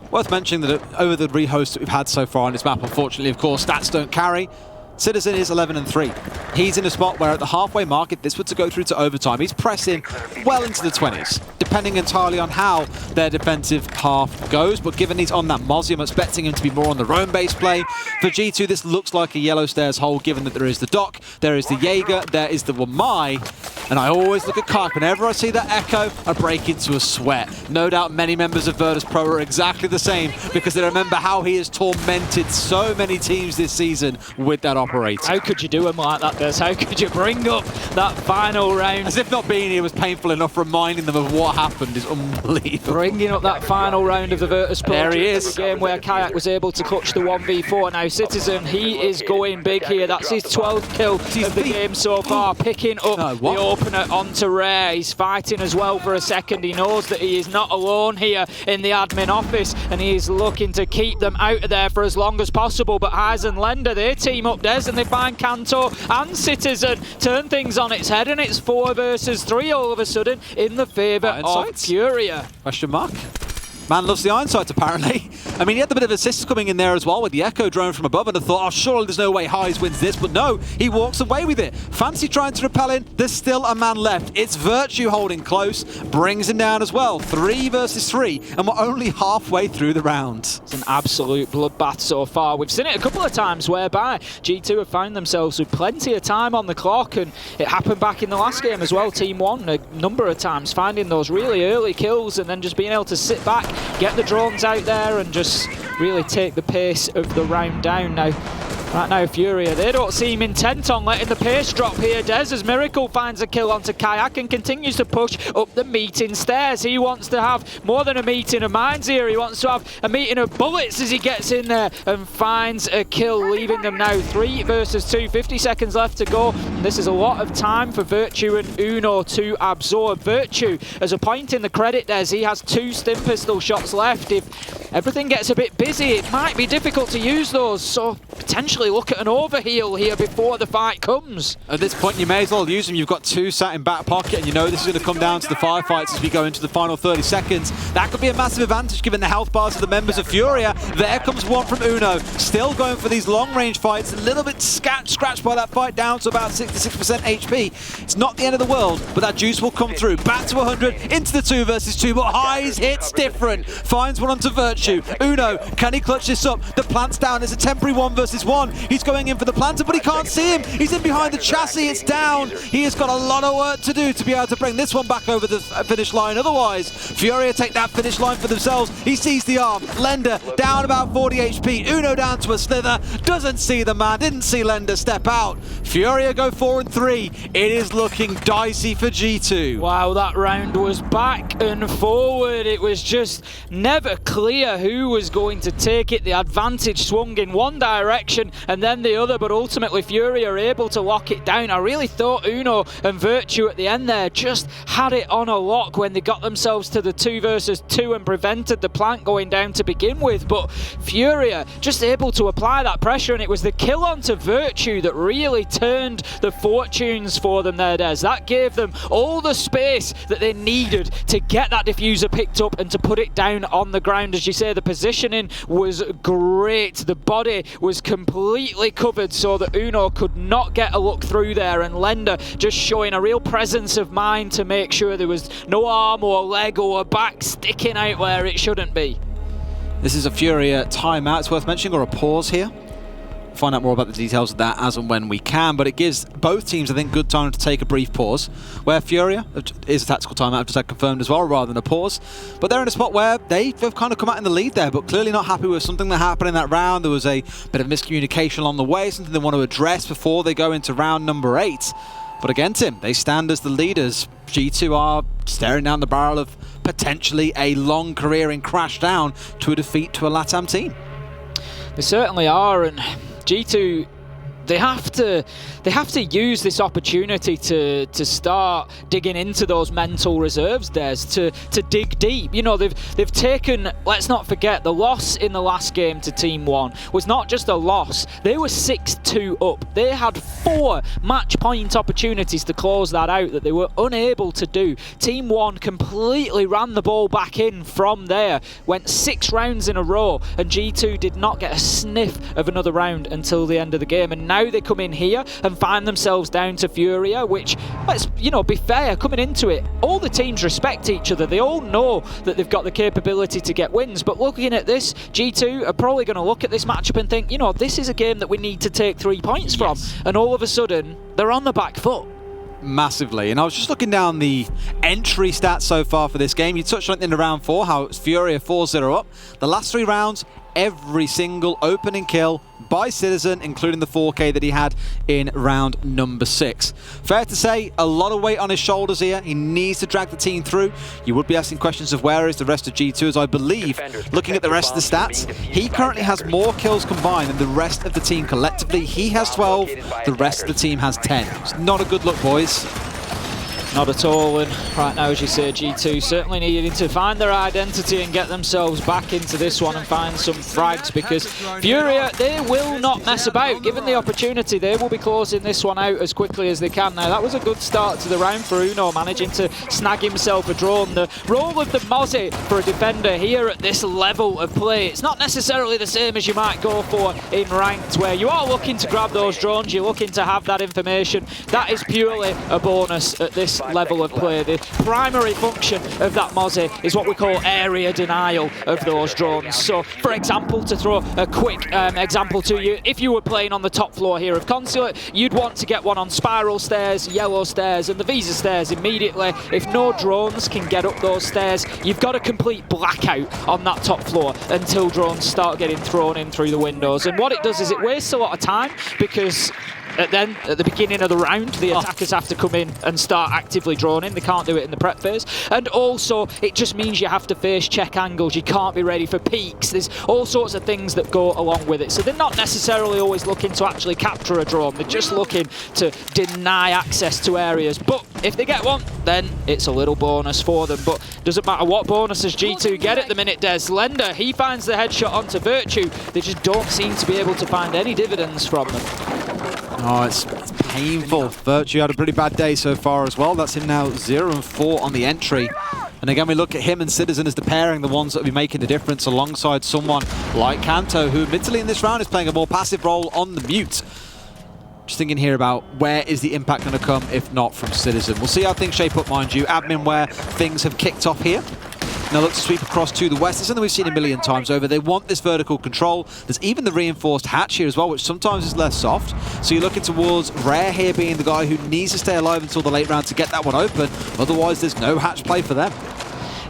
Worth mentioning that over the rehosts that we've had so far on this map, unfortunately, of course, stats don't carry. Citizen is 11-3. He's in a spot where at the halfway mark, if this were to go through to overtime, he's pressing well into the 20s, depending entirely on how their defensive half goes. But given he's on that Mozzie, I'm expecting him to be more on the roam-based play. For G2, this looks like a yellow stairs hold, given that there is the Doc, there is the Jaeger, there is the Wamai. And I always look at Kayak. Whenever I see that Echo, I break into a sweat. No doubt many members of Virtus Pro are exactly the same, because they remember how he has tormented so many teams this season with that operator. How could you do him like that, Des? How could you bring up that final round? As if not being here was painful enough, reminding them of what happened is unbelievable. Bringing up that final round of the Virtus Pro. There he is. The game where Kayak was able to clutch the 1v4. Now Citizen, he is going big here. That's his 12th kill of the game so far, picking up the opener onto Rare. He's fighting as well for a second. He knows that he is not alone here in the admin office, and he is looking to keep them out of there for as long as possible. But Heiz and Lender, they team up, Des, and they find Kanto and Citizen, turn things on its head, and it's 4 versus 3 all of a sudden in the favour of FURIA. Question mark. Man loves the iron sights, apparently. I mean, he had a bit of assist coming in there as well with the Echo drone from above, and I thought, oh, surely there's no way Heiz wins this, but no, he walks away with it. Fancy trying to repel in, there's still a man left. It's Virtue holding close, brings him down as well. 3 versus 3, and we're only halfway through the round. It's an absolute bloodbath so far. We've seen it a couple of times whereby G2 have found themselves with plenty of time on the clock, and it happened back in the last game as well. Team 1 a number of times finding those really early kills and then just being able to sit back, get the drones out there and just really take the pace of the round down. Now, right now, FURIA, they don't seem intent on letting the pace drop here. Des, as Miracle finds a kill onto Kayak and continues to push up the meeting stairs. He wants to have more than a meeting of minds here. He wants to have a meeting of bullets as he gets in there and finds a kill, leaving them now 3 versus 2. 50 seconds left to go. And this is a lot of time for Virtue and Uno to absorb. Virtue, as a point in the credit, Des, he has 2 stim pistol shots left. If everything gets a bit busy, it might be difficult to use those, so potentially look at an overheal here before the fight comes. At this point, you may as well use them. You've got 2 sat in back pocket, and you know this is going to come down to the firefights as we go into the final 30 seconds. That could be a massive advantage given the health bars of the members of FURIA. There comes one from Uno, still going for these long-range fights. A little bit scratched by that fight, down to about 66% HP. It's not the end of the world, but that juice will come through. Back to 100, into the 2 versus 2, but Heiz hits different. Finds one onto Virtue. Uno, can he clutch this up? The plant's down. It's a temporary 1 versus 1. He's going in for the planter, but he can't see him. He's in behind the chassis. It's down. He has got a lot of work to do to be able to bring this one back over the finish line. Otherwise, FURIA take that finish line for themselves. He sees the arm. Lender down about 40 HP. Uno down to a slither. Doesn't see the man. Didn't see Lender step out. FURIA go 4 and 3. It is looking dicey for G2. Wow, that round was back and forward. It was just never clear who was going to take it. The advantage swung in one direction and then the other, but ultimately FURIA are able to lock it down. I really thought Uno and Virtue at the end there just had it on a lock when they got themselves to the 2 versus 2 and prevented the plant going down to begin with, but FURIA just able to apply that pressure, and it was the kill onto Virtue that really turned the fortunes for them there, Des. That gave them all the space that they needed to get that diffuser picked up and to put it down on the ground. As you say, the positioning was great. The body was completely covered so that Uno could not get a look through there, and Lender just showing a real presence of mind to make sure there was no arm or leg or back sticking out where it shouldn't be. This is a FURIA timeout. It's worth mentioning, or a pause here. Find out more about the details of that as and when we can, but it gives both teams, I think, good time to take a brief pause, where FURIA is a tactical timeout, I've just had confirmed as well, rather than a pause. But they're in a spot where they've kind of come out in the lead there, but clearly not happy with something that happened in that round. There was a bit of miscommunication along the way, something they want to address before they go into round number 8. But again, Tim, they stand as the leaders. G2 are staring down the barrel of potentially a long career in Crash Down to a defeat to a LATAM team. They certainly are, and G2, they have to use this opportunity to start digging into those mental reserves, Des, to dig deep. You know, they've taken, let's not forget, the loss in the last game to Team 1 was not just a loss. They were 6-2 up. They had 4 match point opportunities to close that out that they were unable to do. Team 1 completely ran the ball back in from there, went 6 rounds in a row, and G2 did not get a sniff of another round until the end of the game. And now they come in here and find themselves down to FURIA, which, let's be fair, coming into it, all the teams respect each other. They all know that they've got the capability to get wins, but looking at this, G2 are probably going to look at this matchup and think, this is a game that we need to take 3 points from, and all of a sudden, they're on the back foot. Massively. And I was just looking down the entry stats so far for this game. You touched on it in the round 4, how it's FURIA 4-0 up. The last 3 rounds, every single opening kill by Citizen, including the 4K that he had in round number 6. Fair to say, a lot of weight on his shoulders here. He needs to drag the team through. You would be asking questions of where is the rest of G2, as I believe, looking at the rest of the stats, he currently has more kills combined than the rest of the team collectively. He has 12, the rest of the team has 10. It's not a good look, boys. Not at all, and right now, as you say, G2 certainly needing to find their identity and get themselves back into this one and find some frags, because FURIA, they will not mess about. Given the opportunity, they will be closing this one out as quickly as they can. Now, that was a good start to the round for Uno, managing to snag himself a drone. The role of the Mozzie for a defender here at this level of play, it's not necessarily the same as you might go for in ranked, where you are looking to grab those drones, you're looking to have that information. That is purely a bonus at this level of play. The primary function of that Mozzie is what we call area denial of those drones. So, for example, to throw a quick example to you, if you were playing on the top floor here of Consulate, you'd want to get one on Spiral Stairs, Yellow Stairs, and the Visa Stairs immediately. If no drones can get up those stairs, you've got a complete blackout on that top floor until drones start getting thrown in through the windows. And what it does is it wastes a lot of time, because at the beginning of the round, the attackers have to come in and start actively droning. They can't do it in the prep phase. And also, it just means you have to face check angles. You can't be ready for peaks. There's all sorts of things that go along with it. So they're not necessarily always looking to actually capture a drone. They're just looking to deny access to areas. But if they get one, then it's a little bonus for them. But doesn't matter what bonuses G2 get at the minute, Des. Lender, he finds the headshot onto Virtue. They just don't seem to be able to find any dividends from them. Oh, it's painful. Virtue had a pretty bad day so far as well. That's him now 0-4 on the entry. And again, we look at him and Citizen as the pairing, the ones that will be making the difference alongside someone like Kanto, who admittedly in this round is playing a more passive role on the mute. Just thinking here about where is the impact going to come if not from Citizen. We'll see how things shape up, mind you. Admin where things have kicked off here. Now look to sweep across to the west. It's something we've seen a million times over. They want this vertical control. There's even the reinforced hatch here as well, which sometimes is less soft. So you're looking towards Rare here being the guy who needs to stay alive until the late round to get that one open. Otherwise, there's no hatch play for them.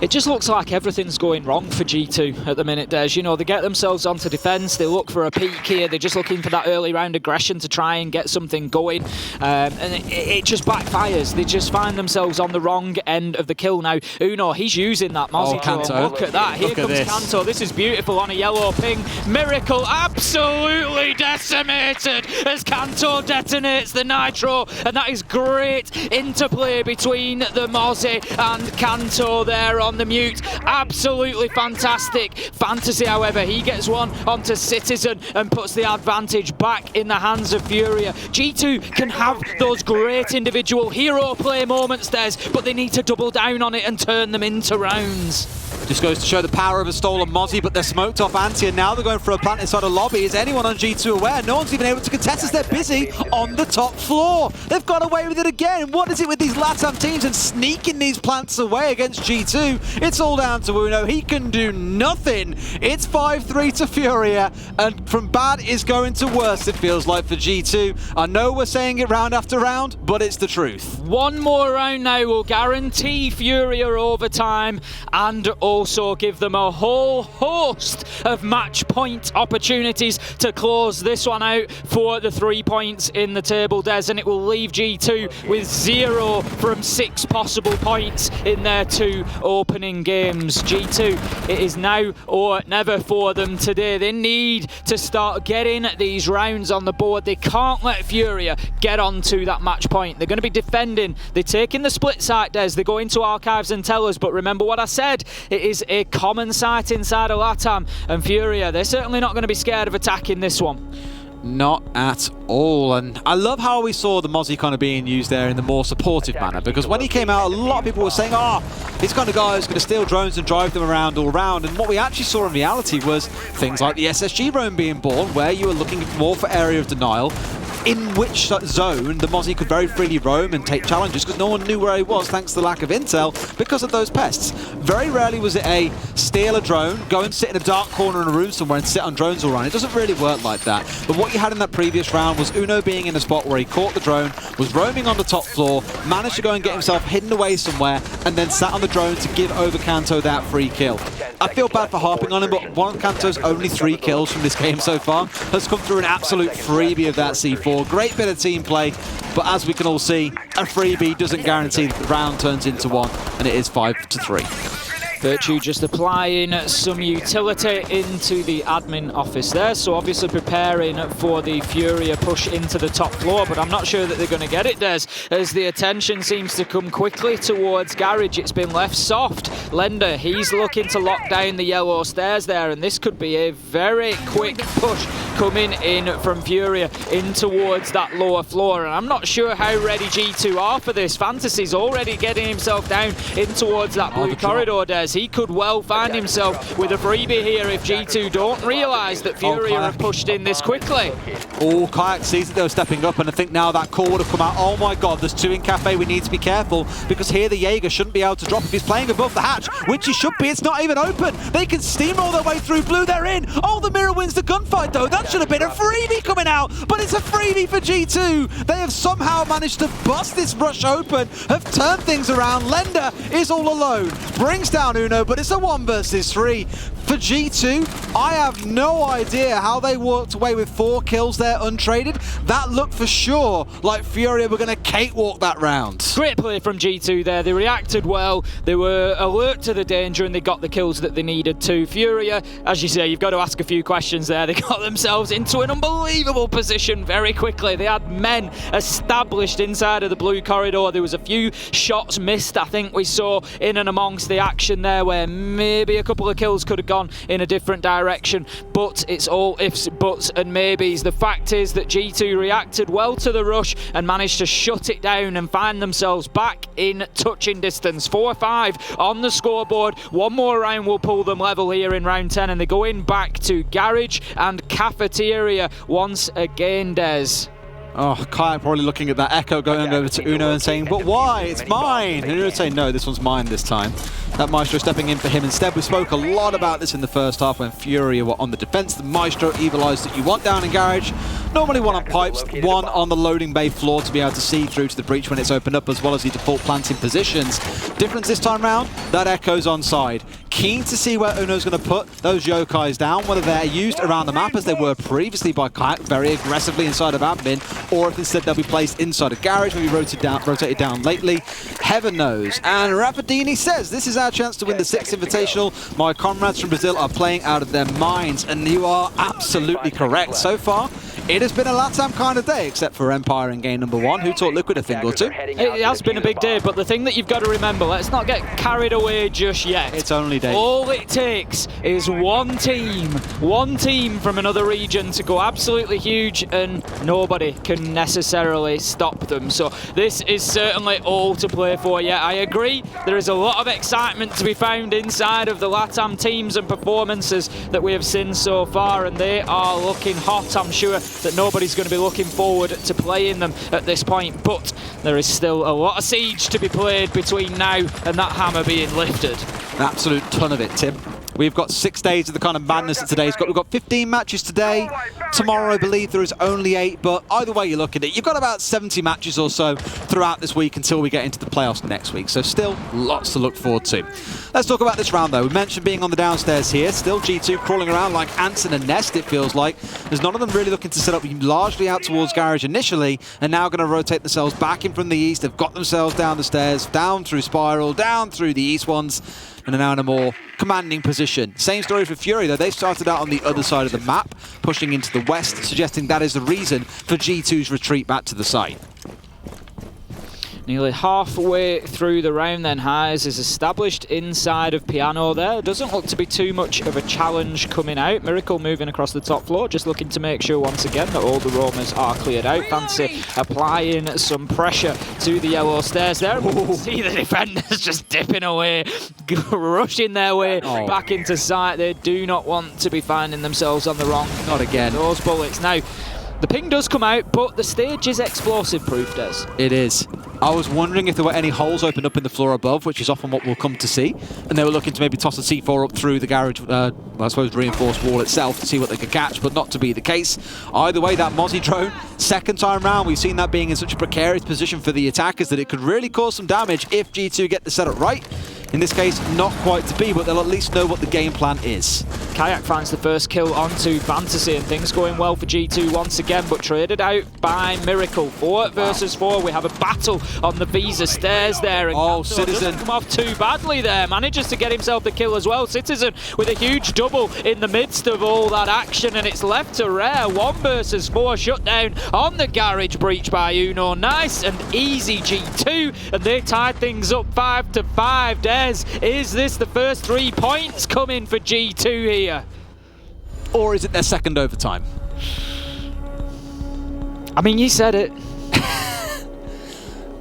It just looks like everything's going wrong for G2 at the minute, Des. They get themselves onto defence, they look for a peak here, they're just looking for that early round aggression to try and get something going, and it just backfires. They just find themselves on the wrong end of the kill. Now, Uno, he's using that Mozzie drone. Look at that, here comes Kanto. This is beautiful on a yellow ping. Miracle absolutely decimated as Kanto detonates the Nitro, and that is great interplay between the Mozzie and Kanto there on the mute. Absolutely fantastic. Fantasy, however, he gets one onto Citizen and puts the advantage back in the hands of FURIA. G2 can have those great individual hero play moments, Des, but they need to double down on it and turn them into rounds. Just goes to show the power of a stolen Mozzie, but they're smoked off anti, and now they're going for a plant inside a lobby. Is anyone on G2 aware? No one's even able to contest as they're busy on the top floor. They've got away with it again. What is it with these LATAM teams and sneaking these plants away against G2? It's all down to Uno. He can do nothing. It's 5-3 to FURIA, and from bad is going to worse, it feels like, for G2. I know we're saying it round after round, but it's the truth. One more round now will guarantee FURIA overtime and also give them a whole host of match point opportunities to close this one out for the 3 points in the table, Des, and it will leave G2 with 0 from 6 possible points in their 2 opening games. G2, it is now or never for them today. They need to start getting these rounds on the board. They can't let FURIA get onto that match point. They're going to be defending. They're taking the split site, Des. They go into archives and tell us, but remember what I said. It is a common site inside of LATAM, and FURIA, they're certainly not going to be scared of attacking this one. Not at all, and I love how we saw the Mozzie kind of being used there in the more supportive manner, because when he came out, a lot of people were saying, he's kind of guy who's going to steal drones and drive them around all around, and what we actually saw in reality was things like the SSG drone being born, where you were looking more for area of denial, which zone the Mozzie could very freely roam and take challenges, because no one knew where he was thanks to the lack of intel because of those pests. Very rarely was it a steal a drone, go and sit in a dark corner in a room somewhere and sit on drones all around. It doesn't really work like that. But what you had in that previous round was Uno being in a spot where he caught the drone, was roaming on the top floor, managed to go and get himself hidden away somewhere, and then sat on the drone to give over Kanto that free kill. I feel bad for harping on him, but one of Kanto's only 3 kills from this game so far has come through an absolute freebie of that C4. Great bit of team play, but as we can all see, a freebie doesn't guarantee that the round turns into one, and it is 5-3. Virtue just applying some utility into the admin office there, so obviously preparing for the FURIA push into the top floor, but I'm not sure that they're going to get it, Des, as the attention seems to come quickly towards Garage. It's been left soft. Lender, he's looking to lock down the yellow stairs there, and this could be a very quick push coming in from FURIA in towards that lower floor, and I'm not sure how ready G2 are for this. Fantasy's already getting himself down in towards that blue corridor, Des. He could well find himself with a freebie here if G2 don't realise that FURIA have pushed in this quickly. Oh, Kayak sees that they were stepping up, and I think now that call would have come out. Oh my god, there's 2 in Cafe. We need to be careful, because here the Jaeger shouldn't be able to drop if he's playing above the hatch, which he should be. It's not even open. They can steamroll their way through blue. They're in. Oh, the mirror wins the gunfight, though. That should have been a freebie coming out, but it's a freebie for G2. They have somehow managed to bust this rush open, have turned things around. Lender is all alone, brings down Uno, but it's a 1 versus 3. For G2, I have no idea how they walked away with 4 kills there untraded. That looked for sure like FURIA were going to cakewalk that round. Great play from G2 there. They reacted well, they were alert to the danger, and they got the kills that they needed to. FURIA, as you say, you've got to ask a few questions there. They got themselves into an unbelievable position very quickly. They had men established inside of the blue corridor. There was a few shots missed, I think we saw in and amongst the action there, where maybe a couple of kills could have gone in a different direction, but it's all ifs, buts and maybes. The fact is that G2 reacted well to the rush and managed to shut it down and find themselves back in touching distance. 4-5 on the scoreboard. One more round will pull them level here in round 10, and they're going back to Garage and Cafeteria once again, Des. Oh, Kayak probably looking at that Echo going over to Uno and saying, but why? It's mine! And Uno saying, no, this one's mine this time. That Maestro stepping in for him instead. We spoke a lot about this in the first half when FURIA were on the defense. The Maestro evilized that you want down in Garage. Normally 1 on pipes, 1 on the loading bay floor to be able to see through to the breach when it's opened up, as well as the default planting positions. Difference this time round, that Echo's on side. Keen to see where Uno's going to put those yokais down, whether they're used around the map as they were previously by Kayak, very aggressively inside of admin, or if instead they'll be placed inside of Garage, maybe rotated down lately. Heaven knows. And Rapidini says, this is our chance to win the Six Invitational. My comrades from Brazil are playing out of their minds, and you are absolutely correct. So far, it has been a LATAM kind of day, except for Empire in game number 1, who taught Liquid a thing or two. It has been a big day, but the thing that you've got to remember, let's not get carried away just yet. It's only day. All it takes is one team from another region to go absolutely huge, and nobody can necessarily stop them. So this is certainly all to play for. Yeah, I agree. There is a lot of excitement to be found inside of the LATAM teams and performances that we have seen so far, and they are looking hot. I'm sure that nobody's going to be looking forward to playing them at this point, but there is still a lot of siege to be played between now and that hammer being lifted. An absolute ton of it, Tim. We've got 6 days of the kind of madness that today's got. We've got 15 matches today. Tomorrow, I believe, there is only 8, but either way you look at it, you've got about 70 matches or so throughout this week until we get into the playoffs next week. So still lots to look forward to. Let's talk about this round, though. We mentioned being on the downstairs here. Still G2 crawling around like ants in a nest, it feels like. There's none of them really looking to set up largely out towards Garage initially, and now going to rotate themselves back in from the east. They've got themselves down the stairs, down through Spiral, down through the east ones, and are now in a more commanding position. Same story for FURIA, though. They started out on the other side of the map, pushing into the west, suggesting that is the reason for G2's retreat back to the site. Nearly halfway through the round then, Hayes is established inside of Piano there. Doesn't look to be too much of a challenge coming out. Miracle moving across the top floor, just looking to make sure once again that all the roamers are cleared out. Fancy applying some pressure to the yellow stairs there. See the defenders just dipping away, rushing their way back into sight. They do not want to be finding themselves on the wrong. Not again. Those bullets. Now, The ping does come out, but the stage is explosive proof, Des. It is. I was wondering if there were any holes opened up in the floor above, which is often what we'll come to see. And they were looking to maybe toss a C4 up through the garage, I suppose, reinforced wall itself to see what they could catch, but not to be the case. Either way, that Mozzie drone, second time round, we've seen that being in such a precarious position for the attackers that it could really cause some damage if G2 get the setup right. In this case, not quite to be, but they'll at least know what the game plan is. Kayak finds the first kill onto Fantasy, and things going well for G2 once again, but traded out by Miracle. 4 versus 4. We have a battle on the Visa stairs there. And Citizen doesn't come off too badly there. Manages to get himself the kill as well. Citizen with a huge double in the midst of all that action, and it's left to Rare. 1 versus 4 shut down on the garage breach by Uno. Nice and easy G2, and they tied things up 5-5. Des, is this the first 3 points coming for G2 here? Or is it their second overtime? I mean, you said it.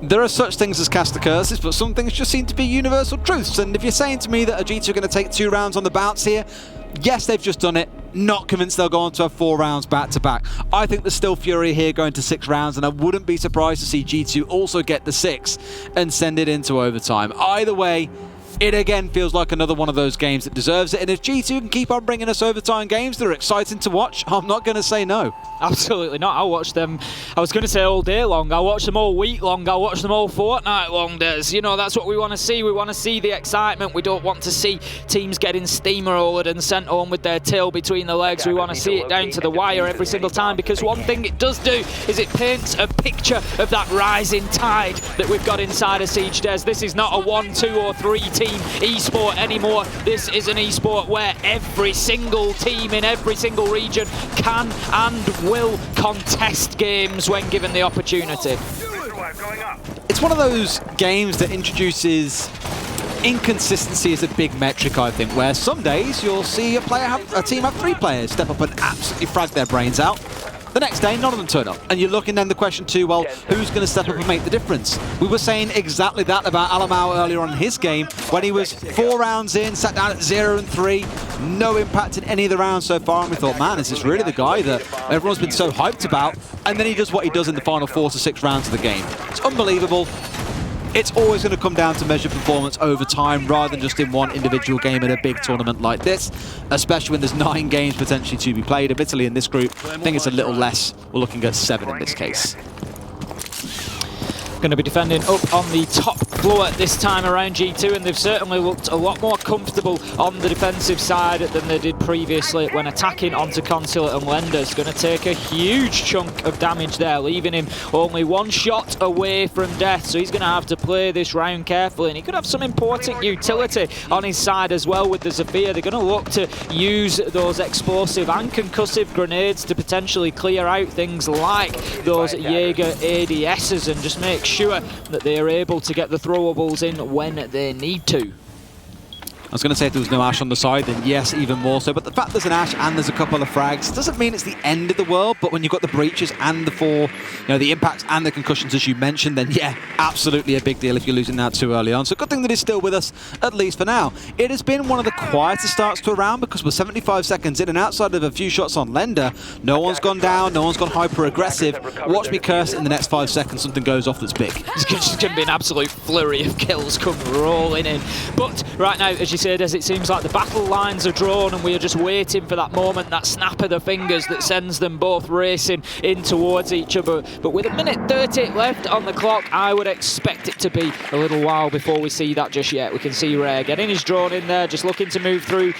There are such things as caster curses, but some things just seem to be universal truths. And if you're saying to me that a G2 are going to take 2 rounds on the bounce here, yes, they've just done it. Not convinced they'll go on to have 4 rounds back-to-back. I think there's still Furia here going to 6 rounds, and I wouldn't be surprised to see G2 also get the 6 and send it into overtime. Either way, it again feels like another one of those games that deserves it, and if G2 can keep on bringing us overtime games that are exciting to watch, I'm not going to say no. Absolutely not. I'll watch them, I was going to say all day long, I'll watch them all week long, I'll watch them all fortnight long, Des. You know, that's what we want to see. We want to see the excitement. We don't want to see teams getting steamrolled and sent home with their tail between the legs. We want to see it down to the wire every single time, because one thing it does do is it paints a picture of that rising tide that we've got inside of Siege, Des. This is not a 1, 2 or 3 team esport anymore. This is an esport where every single team in every single region can and will contest games when given the opportunity. It's one of those games that introduces inconsistency as a big metric, I think, where some days you'll see a team have 3 players step up and absolutely frag their brains out. The next day, none of them turn up. And you're looking then the question too, well, who's going to step up and make the difference? We were saying exactly that about Alamau earlier on in his game, when he was 4 rounds in, sat down at 0-3, no impact in any of the rounds so far, and we thought, man, is this really the guy that everyone's been so hyped about? And then he does what he does in the final 4 to 6 rounds of the game. It's unbelievable. It's always going to come down to measured performance over time rather than just in one individual game in a big tournament like this, especially when there's 9 games potentially to be played. Admittedly, in this group, I think it's a little less. We're looking at 7 in this case. Going to be defending up on the top floor this time around G2, and they've certainly looked a lot more comfortable on the defensive side than they did previously when attacking onto Consulate, and Lender's going to take a huge chunk of damage there, leaving him only 1 shot away from death, so he's going to have to play this round carefully, and he could have some important utility on his side as well with the Zephyr. They're going to look to use those explosive and concussive grenades to potentially clear out things like those Jaeger ADSs and just make sure that they are able to get the throwables in when they need to. I was going to say if there was no Ash on the side, then yes, even more so. But the fact there's an Ash and there's a couple of frags doesn't mean it's the end of the world. But when you've got the breaches and the 4, the impacts and the concussions, as you mentioned, then yeah, absolutely a big deal if you're losing that too early on. So good thing that he's still with us, at least for now. It has been one of the quieter starts to a round because we're 75 seconds in, and outside of a few shots on Lender, no one's gone down, no one's gone hyper-aggressive. Watch me curse, in the next 5 seconds something goes off that's big. It's just going to be an absolute flurry of kills come rolling in. But right now, as you said, as it seems like the battle lines are drawn and we are just waiting for that moment, that snap of the fingers that sends them both racing in towards each other. But with 1:30 left on the clock, I would expect it to be a little while before we see that just yet. We can see Rare getting his drone in there, just looking to move through.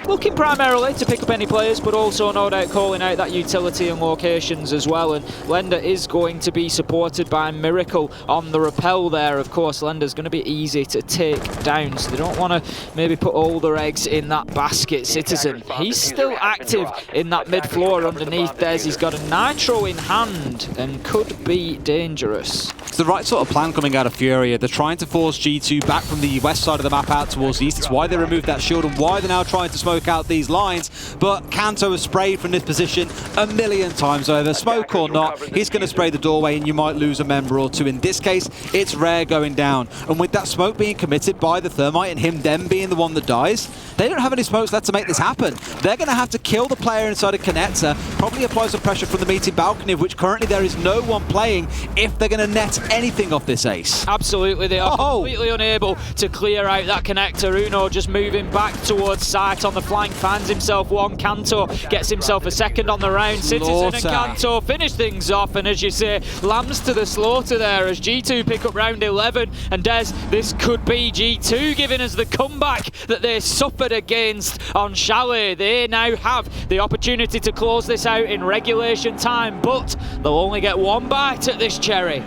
Looking primarily to pick up any players, but also no doubt calling out that utility and locations as well. And Lender is going to be supported by Miracle on the rappel there. Of course, Lender's going to be easy to take down, so they don't want to maybe put all their eggs in that basket. Citizen, he's still active in that mid-floor underneath Des. He's got a Nitro in hand and could be dangerous. It's the right sort of plan coming out of Furia. They're trying to force G2 back from the west side of the map out towards the east. It's why they removed that shield and why they're now trying to smoke smoke out these lines, but Kanto has sprayed from this position a million times over. Smoke or not, he's going to spray the doorway and you might lose a member or two. In this case, it's Rare going down. And with that smoke being committed by the Thermite and him then being the one that dies, they don't have any smokes left to make this happen. They're going to have to kill the player inside of Connector, probably apply some pressure from the meeting balcony, of which currently there is no one playing, if they're going to net anything off this ace. Absolutely, they are completely unable to clear out that Connector. Uno just moving back towards site on the flank, finds himself one. Kanto gets himself a second on the round. Citizen and Kanto finish things off, and as you say, lambs to the slaughter there as G2 pick up round 11. And Des, this could be G2 giving us the comeback that they suffered against on Chalet. They now have the opportunity to close this out in regulation time, but they'll only get one bite at this cherry.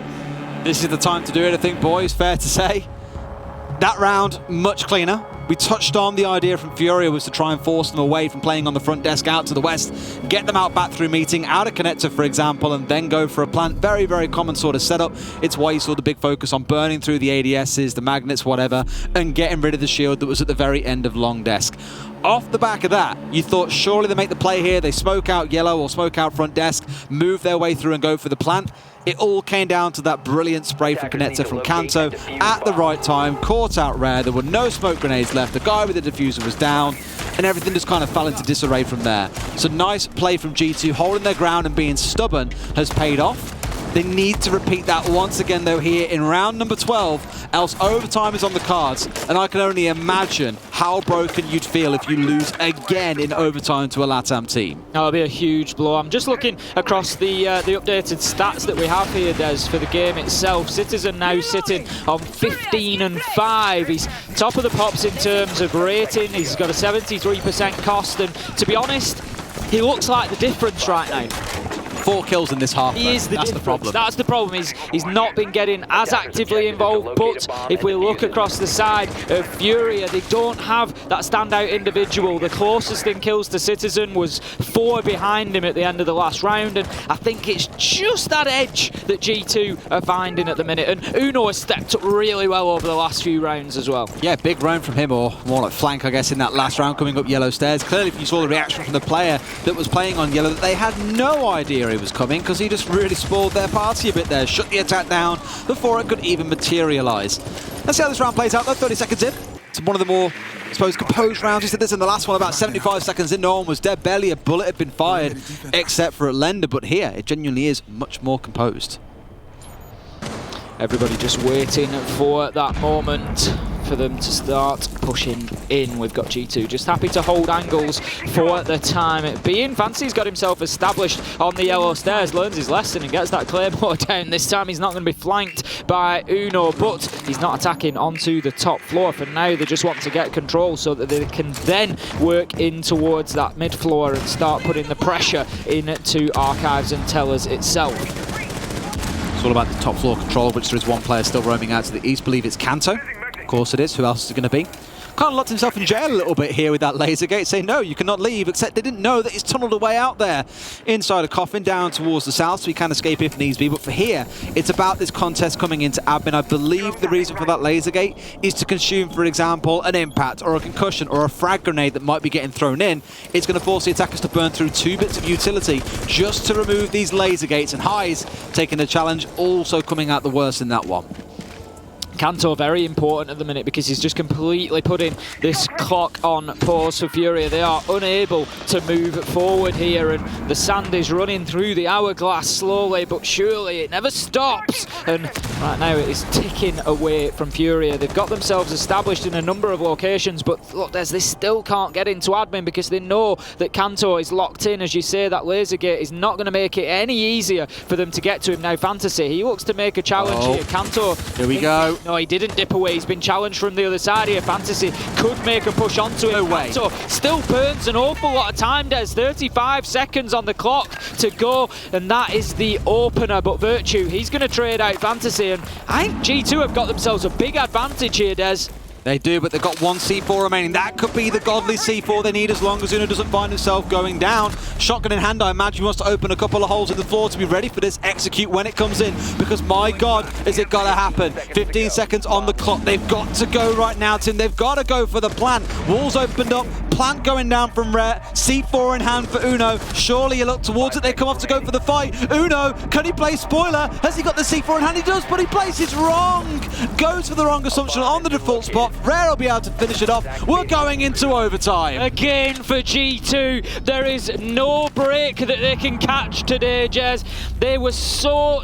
This is the time to do it, I think, boys, fair to say. That round, much cleaner. We touched on the idea from FURIA was to try and force them away from playing on the front desk out to the west, get them out back through meeting, out of Connector, for example, and then go for a plant. Very, very common sort of setup. It's why you saw the big focus on burning through the ADSs, the magnets, whatever, and getting rid of the shield that was at the very end of long desk. Off the back of that, you thought surely they make the play here, they smoke out yellow or smoke out front desk, move their way through and go for the plant. It all came down to that brilliant spray from Connector from Kanto at the right time, caught out Rare. There were no smoke grenades left. The guy with the diffuser was down, and everything just kind of fell into disarray from there. So nice play from G2, holding their ground and being stubborn has paid off. They need to repeat that once again, though, here in round number 12, else overtime is on the cards. And I can only imagine how broken you'd feel if you lose again in overtime to a LATAM team. That'll be a huge blow. I'm just looking across the updated stats that we have here, Des, for the game itself. Citizen now sitting on 15-5. He's top of the pops in terms of rating. He's got a 73% cost, and to be honest, he looks like the difference right now. 4 kills in this half. He is the difference. The problem. That's the problem. He's not been getting as actively involved, but if we look across the side of FURIA, they don't have that standout individual. The closest in kills to Citizen was 4 behind him at the end of the last round, and I think it's just that edge that G2 are finding at the minute. And Uno has stepped up really well over the last few rounds as well. Yeah, big round from him, or more like flank, I guess, in that last round coming up yellow stairs. Clearly, if you saw the reaction from the player that was playing on yellow, that they had no idea he was coming, because he just really spoiled their party a bit there, shut the attack down before it could even materialise. Let's see how this round plays out though. 30 seconds in. It's one of the more, I suppose, composed rounds. We said this in the last one, about 75 seconds in. No one was dead, barely a bullet had been fired except for Lender, but here it genuinely is much more composed. Everybody just waiting for that moment for them to start pushing in. We've got G2 just happy to hold angles for the time being. Fancy's got himself established on the yellow stairs, learns his lesson and gets that Claymore down. This time he's not going to be flanked by Uno, but he's not attacking onto the top floor. For now, they just want to get control so that they can then work in towards that mid floor and start putting the pressure into Archives and Tellers itself. It's all about the top floor control, of which there is one player still roaming out to the east. Believe it's Kanto. Of course it is. Who else is it going to be? Kind of locked himself in jail a little bit here with that laser gate, saying no, you cannot leave, except they didn't know that he's tunneled away out there inside a coffin down towards the south, so he can escape if needs be. But for here, it's about this contest coming into admin. I believe the reason for that laser gate is to consume, for example, an impact or a concussion or a frag grenade that might be getting thrown in. It's going to force the attackers to burn through 2 bits of utility just to remove these laser gates, and Highs taking the challenge, also coming out the worst in that one. Kanto very important at the minute because he's just completely putting this clock on pause for FURIA. They are unable to move forward here, and the sand is running through the hourglass slowly but surely. It never stops, and right now it is ticking away from FURIA. They've got themselves established in a number of locations, but look, they still can't get into admin because they know that Kanto is locked in. As you say, that laser gate is not going to make it any easier for them to get to him now. Fantasy, he looks to make a challenge here. Kanto, here we go. No, he didn't dip away. He's been challenged from the other side here. Fantasy could make a push onto him. No way. Kanto still burns an awful lot of time. There's 35 seconds on the clock to go, and that is the opener. But Virtue, he's going to trade out Fantasy, and I think G2 have got themselves a big advantage here, Des. They do, but they've got 1 C4 remaining. That could be the godly C4 they need as long as Uno doesn't find himself going down. Shotgun in hand, I imagine he wants to open a couple of holes in the floor to be ready for this execute when it comes in, because my God, is it got to happen. 15 seconds on the clock. They've got to go right now, Tim. They've got to go for the plan. Walls opened up Plant going down from Rare. C4 in hand for Uno. Surely you look towards it. They come off to go for the fight. Uno, can he play spoiler? Has he got the C4 in hand? He does, but he places wrong. Goes for the wrong assumption on the default spot. Rare will be able to finish it off. We're going into overtime. Again for G2, there is no break that they can catch today, Jez. They were so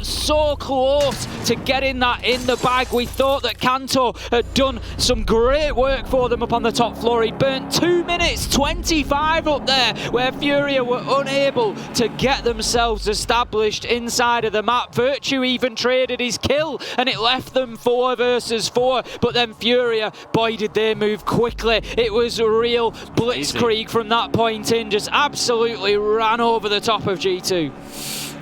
close to getting that in the bag. We thought that Kanto had done some great work for them up on the top floor. He burnt 2 minutes 25 up there, where FURIA were unable to get themselves established inside of the map. Virtue even traded his kill, and it left them 4 versus 4, but then FURIA, boy did they move quickly. It was a real blitzkrieg from that point in, just absolutely ran over the top of G2.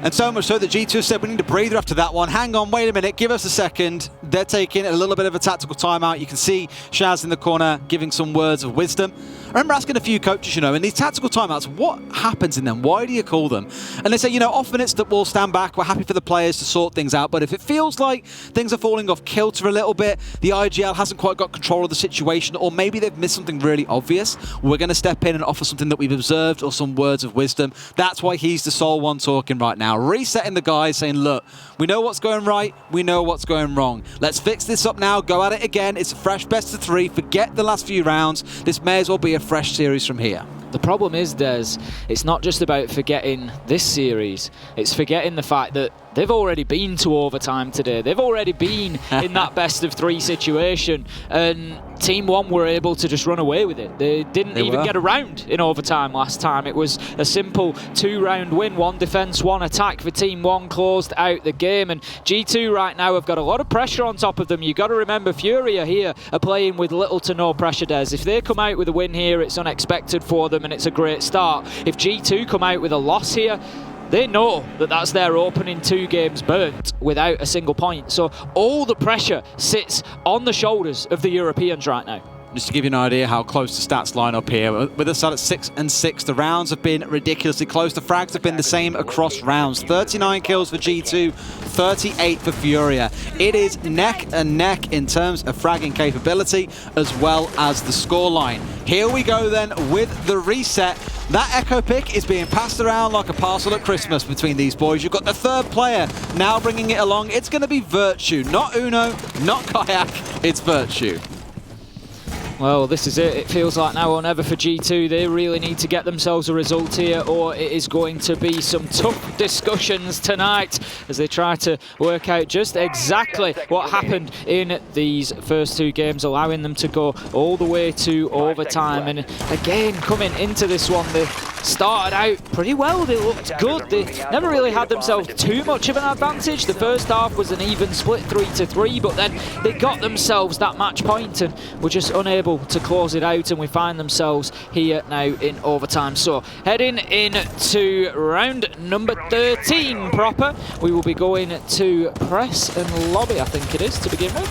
And so much so that G2 said we need a breather after that one. Hang on, wait a minute, give us a second. They're taking a little bit of a tactical timeout. You can see Shaz in the corner giving some words of wisdom. I remember asking a few coaches, you know, in these tactical timeouts, what happens in them? Why do you call them? And they say, you know, often it's that we'll stand back, we're happy for the players to sort things out, but if it feels like things are falling off kilter a little bit, the IGL hasn't quite got control of the situation, or maybe they've missed something really obvious, we're going to step in and offer something that we've observed or some words of wisdom. That's why he's the sole one talking right now. Resetting the guys, saying, look, we know what's going right, we know what's going wrong. Let's fix this up now, go at it again. It's a fresh best of 3. Forget the last few rounds. This may as well be a fresh series from here. The problem is, Des, it's not just about forgetting this series, it's forgetting the fact that they've already been to overtime today. They've already been in that best of 3 situation, and Team 1 were able to just run away with it. They didn't even get around in overtime last time. It was a simple 2-round win, 1 defense, 1 attack for Team 1, closed out the game. And G2 right now have got a lot of pressure on top of them. You've got to remember, FURIA here are playing with little to no pressure, Des. If they come out with a win here, it's unexpected for them and it's a great start. If G2 come out with a loss here, they know that that's their opening 2 games burnt without a single point. So all the pressure sits on the shoulders of the Europeans right now. Just to give you an idea how close the stats line up here, with us at 6-6, the rounds have been ridiculously close. The frags have been the same across rounds. 39 kills for G2, 38 for FURIA. It is neck and neck in terms of fragging capability as well as the scoreline. Here we go then with the reset. That Echo pick is being passed around like a parcel at Christmas between these boys. You've got the 3rd player now bringing it along. It's going to be Virtue, not Uno, not Kayak, it's Virtue. Well, this is it. It feels like now or never for G2. They really need to get themselves a result here, or it is going to be some tough discussions tonight as they try to work out just exactly what happened in these first 2 games, allowing them to go all the way to overtime. And again, coming into this one, they started out pretty well. They looked good. They never really had themselves too much of an advantage. The first half was an even split 3-3, but then they got themselves that match point and were just unable to close it out, and we find themselves here now in overtime. So heading into round number 13 proper, we will be going to press and lobby, I think it is, to begin with.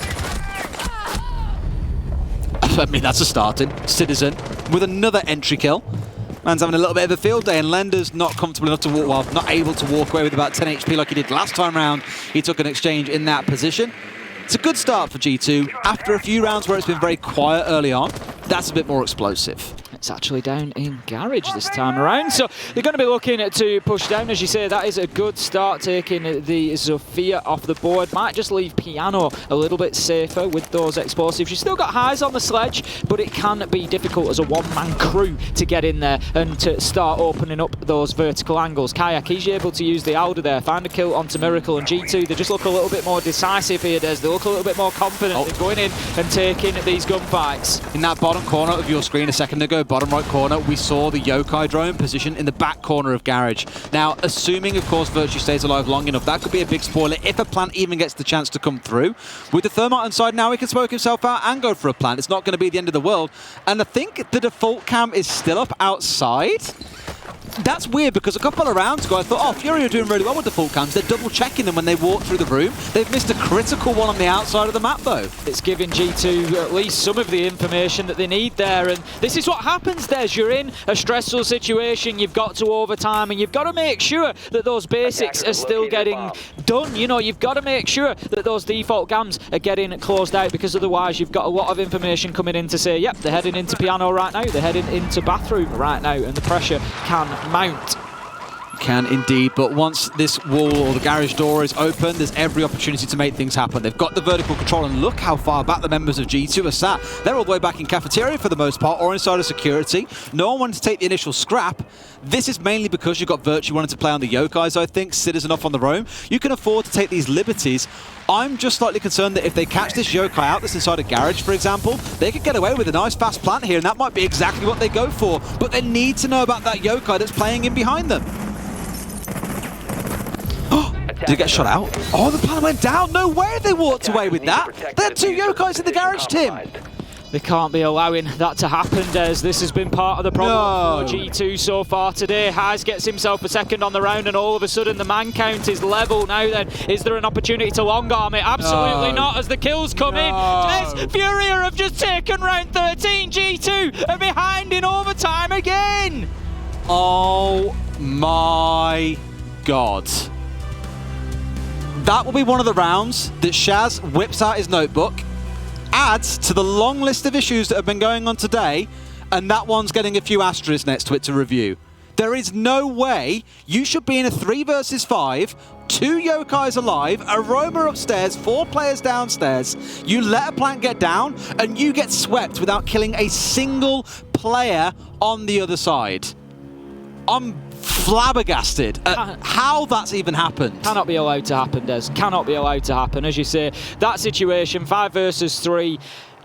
I mean, that's a starting. Citizen with another entry kill. Man's having a little bit of a field day, and Lender's not comfortable enough to walk, well, not able to walk away with about 10 HP like he did last time round. He took an exchange in that position. It's a good start for G2. After a few rounds where it's been very quiet early on, that's a bit more explosive. It's actually down in Garage this time around, so they're going to be looking to push down. As you say, that is a good start, taking the Zofia off the board. Might just leave Piano a little bit safer with those explosives. You've still got highs on the sledge, but it can be difficult as a 1-man crew to get in there and to start opening up those vertical angles. Kayak, he's able to use the Alder there, find a kill onto Miracle, and G2, they just look a little bit more decisive here, Des. They look a little bit more confident in going in and taking these gunfights. In that bottom corner of your screen a second ago, bottom right corner, we saw the Yokai drone positioned in the back corner of Garage. Now, assuming, of course, Virtue stays alive long enough, that could be a big spoiler if a plant even gets the chance to come through. With the Thermite inside now, he can smoke himself out and go for a plant. It's not going to be the end of the world. And I think the default cam is still up outside. That's weird because a couple of rounds ago I thought, oh, FURIA are doing really well with default cams. They're double checking them when they walk through the room. They've missed a critical one on the outside of the map though. It's giving G2 at least some of the information that they need there, and this is what happens, Des. You're in a stressful situation, you've got to overtime, and you've got to make sure that those basics are still getting done. You know, you've got to make sure that those default cams are getting closed out, because otherwise you've got a lot of information coming in to say, yep, they're heading into piano right now, they're heading into bathroom right now, and the pressure can mount. Can indeed, but once this wall or the garage door is open, there's every opportunity to make things happen. They've got the vertical control, and look how far back the members of G2 are sat. They're all the way back in cafeteria for the most part, or inside of security. No one wanted to take the initial scrap. This is mainly because you've got Virtue wanting to play on the Yokais, I think. Citizen off on the roam. You can afford to take these liberties. I'm just slightly concerned that if they catch this Yokai out that's inside a garage, for example, they could get away with a nice fast plant here, and that might be exactly what they go for. But they need to know about that Yokai that's playing in behind them. Did it get shot out? Oh, the plan went down. No way they walked away with that. They had 2 Yokais in the garage, Tim. They can't be allowing that to happen, Des. This has been part of the problem for G2 so far today. Haz gets himself a second on the round, and all of a sudden the man count is level. Now then, is there an opportunity to long arm it? Absolutely not, as the kills come in. Des, FURIA have just taken round 13. G2 are behind in overtime again. Oh my God. That will be one of the rounds that Shaz whips out his notebook, adds to the long list of issues that have been going on today, and that one's getting a few asterisks next to it to review. There is no way you should be in a 3 versus 5, 2 Yokais alive, a roamer upstairs, 4 players downstairs. You let a plant get down, and you get swept without killing a single player on the other side. I'm flabbergasted at how that's even happened. Cannot be allowed to happen, Des. Cannot be allowed to happen. As you say, that situation, 5 versus 3,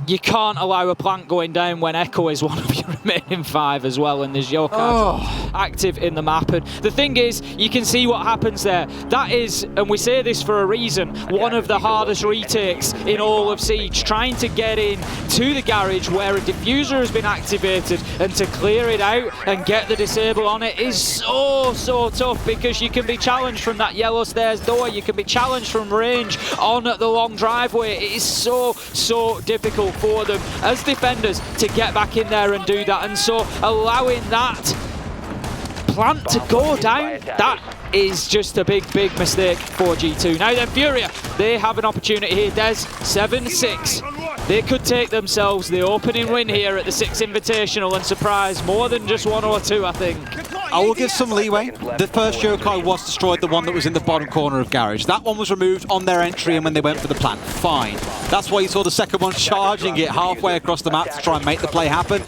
you can't allow a plant going down when Echo is one of your remaining 5 as well, and there's Yokai active in the map. And the thing is, you can see what happens there. That is, and we say this for a reason, one of the hardest retakes in all of Siege. Trying to get in to the garage where a diffuser has been activated, and to clear it out and get the disable on it is so tough, because you can be challenged from that yellow stairs door, you can be challenged from range on the long driveway. It is so difficult for them as defenders to get back in there and do that, and so allowing that plant to go down, that is just a big mistake for G2. Now then, FURIA, they have an opportunity here, Des. 7-6. They could take themselves the opening win here at the Six Invitational and surprise more than just 1 or 2, I think. I will give some leeway. The first Yokai was destroyed, the one that was in the bottom corner of garage. That one was removed on their entry and when they went for the plant. Fine. That's why you saw the second one charging it halfway across the map to try and make the play happen.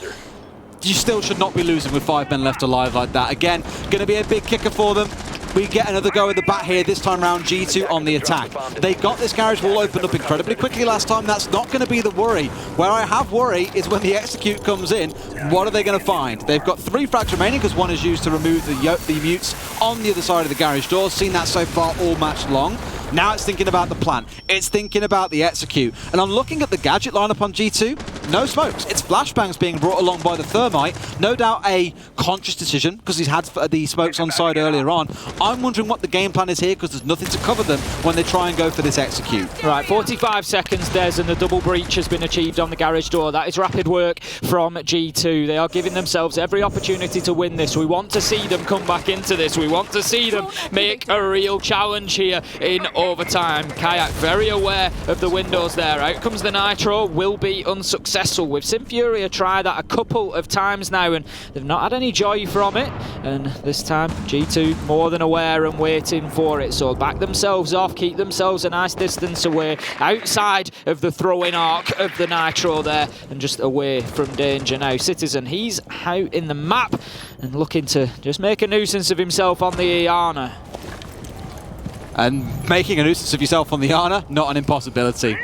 You still should not be losing with 5 men left alive like that. Again, going to be a big kicker for them. We get another go at the bat here, this time round G2 on the attack. They got this garage wall opened up incredibly quickly last time. That's not going to be the worry. Where I have worry is when the execute comes in, what are they going to find? They've got 3 frags remaining because 1 is used to remove the mutes on the other side of the garage door. Seen that so far all match long. Now it's thinking about the plant. It's thinking about the execute. And I'm looking at the gadget lineup on G2. No smokes. It's flashbangs being brought along by the Thermite. No doubt a conscious decision because he's had the smokes on side earlier on. I'm wondering what the game plan is here because there's nothing to cover them when they try and go for this execute. Right, 45 seconds, Des, and the double breach has been achieved on the garage door. That is rapid work from G2. They are giving themselves every opportunity to win this. We want to see them come back into this. We want to see them make a real challenge here in overtime. Kayak very aware of the windows there. Out comes the Nitro, will be unsuccessful. We've seen FURIA try that a couple of times now and they've not had any joy from it, and this time G2 more than aware and waiting for it, so back themselves off, keep themselves a nice distance away outside of the throwing arc of the Nitro there and just away from danger. Now Citizen, he's out in the map and looking to just make a nuisance of himself on the Iana. And making a nuisance of yourself on the Iana, not an impossibility.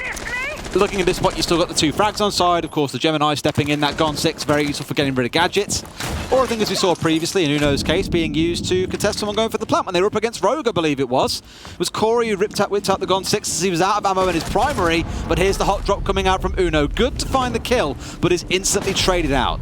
Looking at this spot, you still got the 2 frags on side. Of course, the Gemini stepping in, that Gon 6, very useful for getting rid of gadgets. Or I think as we saw previously in Uno's case, being used to contest someone going for the plant when they were up against Rogue, I believe it was. It was Corey who whipped out the Gon 6 as he was out of ammo in his primary, but here's the hot drop coming out from Uno. Good to find the kill, but is instantly traded out.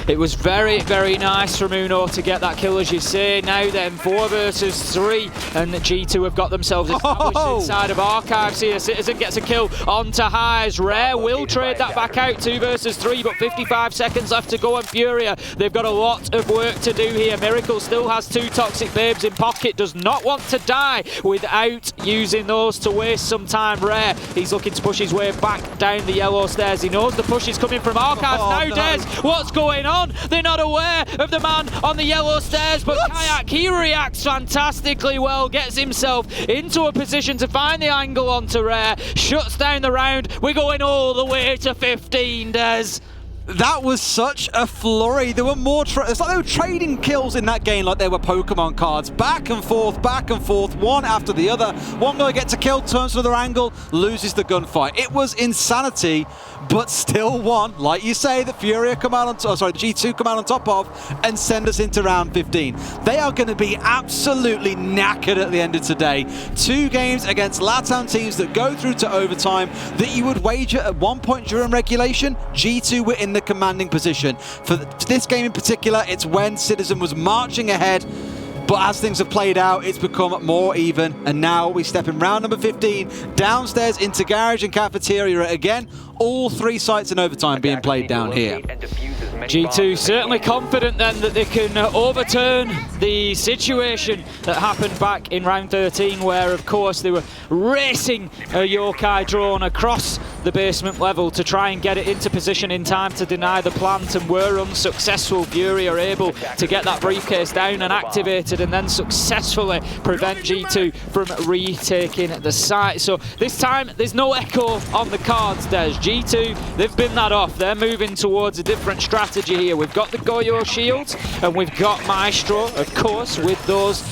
It was very, very nice from Uno to get that kill, as you say. Now then, 4 versus 3, and G2 have got themselves established inside of Archives here. Citizen gets a kill onto Highs. Rare will trade that back out, 2 versus 3, but 55 seconds left to go on Furia. They've got a lot of work to do here. Miracle still has 2 toxic babes in pocket, does not want to die without using those to waste some time. Rare, he's looking to push his way back down the yellow stairs. He knows the push is coming from Archives. Nowadays, what's going on? They're not aware of the man on the yellow stairs, but Kayak, he reacts fantastically well, gets himself into a position to find the angle onto Rare, shuts down the round. We're going all the way to 15, Des. That was such a flurry. There were more, it's like they were trading kills in that game like they were Pokemon cards. Back and forth, one after the other. One guy gets a kill, turns to another angle, loses the gunfight. It was insanity, but still won. Like you say, the Furia come out on top, the G2 come out on top of and send us into round 15. They are going to be absolutely knackered at the end of today. 2 games against LATAM teams that go through to overtime that you would wager at one point during regulation, G2 were in the commanding position. For this game in particular, it's when Citizen was marching ahead, but as things have played out, it's become more even, and now we step in round number 15, downstairs into Garage and Cafeteria again. All 3 sites in overtime being played down here. G2 certainly confident then that they can overturn the situation that happened back in round 13, where of course they were racing a yokai drone across the basement level to try and get it into position in time to deny the plant, and were unsuccessful. Fury are able to get that briefcase down and activated, and then successfully prevent G2 from retaking the site. So this time there's no echo on the cards, Des. G2, they've been that off. They're moving towards a different strategy here. We've got the Goyo shields, and we've got Maestro, of course, with those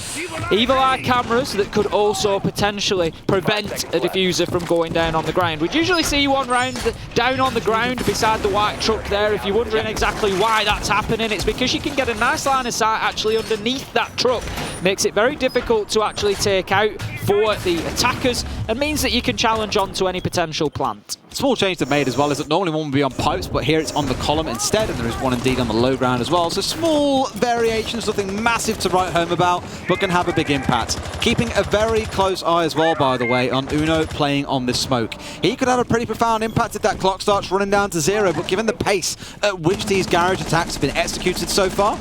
Evil Eye cameras that could also potentially prevent a diffuser from going down on the ground. We'd usually see one round down on the ground beside the white truck there. If you're wondering exactly why that's happening, it's because you can get a nice line of sight actually underneath that truck. Makes it very difficult to actually take out for the attackers, and means that you can challenge onto any potential plant. Small change they've made as well is that normally one would be on pipes, but here it's on the column instead, and there is one indeed on the low ground as well. So small variations, nothing massive to write home about, but can have a big impact. Keeping a very close eye as well, by the way, on Uno playing on this smoke. He could have a pretty profound impact if that clock starts running down to 0, but given the pace at which these garage attacks have been executed so far,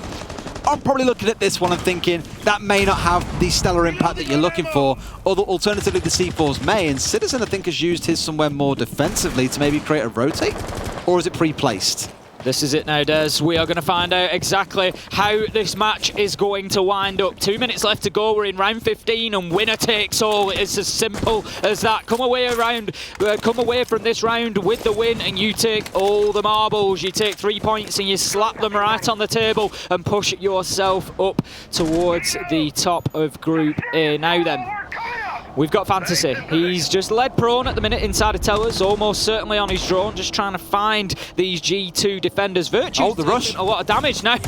I'm probably looking at this one and thinking that may not have the stellar impact that you're looking for, although alternatively the C4s may, and Citizen I think has used his somewhere more defensively to maybe create a rotate, or is it pre-placed? This is it now, Des. We are going to find out exactly how this match is going to wind up. 2 minutes left to go. We're in round 15, and winner takes all. It's as simple as that. Come away from this round with the win, and you take all the marbles. You take 3 points and you slap them right on the table and push yourself up towards the top of Group A. Now then, we've got Fantasy. He's just led prone at the minute inside of towers, almost certainly on his drone, just trying to find these G2 defenders. Virtue's the rush. A lot of damage now.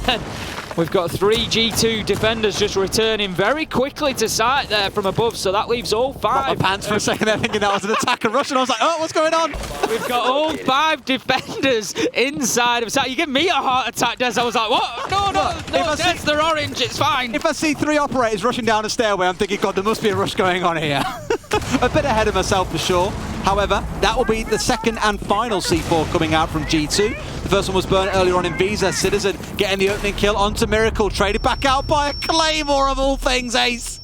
We've got 3 G2 defenders just returning very quickly to site there from above, so that leaves all 5. Got my pants for a second there thinking that was an attacker rush, and I was like, oh, what's going on? We've got all 5 defenders inside of site. You give me a heart attack, Des. I was like, what? No, Des, they're orange, it's fine. If I see 3 operators rushing down a stairway, I'm thinking, God, there must be a rush going on here. A bit ahead of myself for sure. However, that will be the second and final C4 coming out from G2. The first one was burnt earlier on in Visa. Citizen getting the opening kill onto Miracle, traded back out by a Claymore of all things, Ace.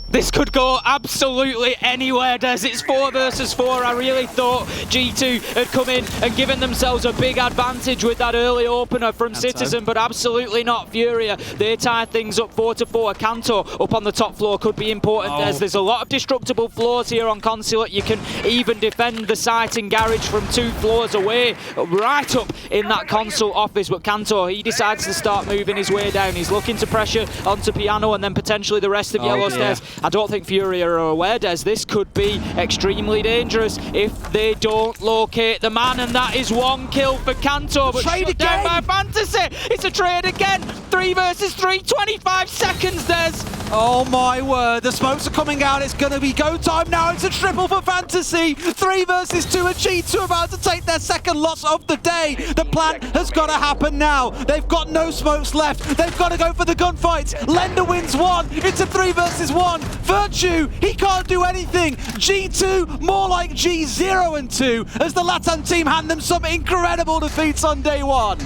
This could go absolutely anywhere, Des. It's 4 versus 4. I really thought G2 had come in and given themselves a big advantage with that early opener from Citizen, but absolutely not. Furia, they tie things up 4-4. Kanto up on the top floor could be important, Des. There's a lot of destructible floors here on Consulate. You can even defend the site in Garage from 2 floors away, right up in that console office, but Kanto, he decides to start moving his way down. He's looking to pressure onto Piano and then potentially the rest of Yellow Stairs. I don't think FURIA are aware, Des. This could be extremely dangerous if they don't locate the man, and that is one kill for Kanto, but Trade shut down again. by Fantasy. It's a trade again. 3 versus 3, 25 seconds, Des. Oh my word, the smokes are coming out. It's going to be go time now. It's a triple for Fantasy. 3 versus 2, and G2 about to take their second loss of the day. The plan has got to happen now. They've got no smokes left. They've got to go for the gunfights. Lender wins 1. It's a 3 versus 1. Virtue, he can't do anything. G2, more like G0 and 2, as the LATAM team hand them some incredible defeats on day 1.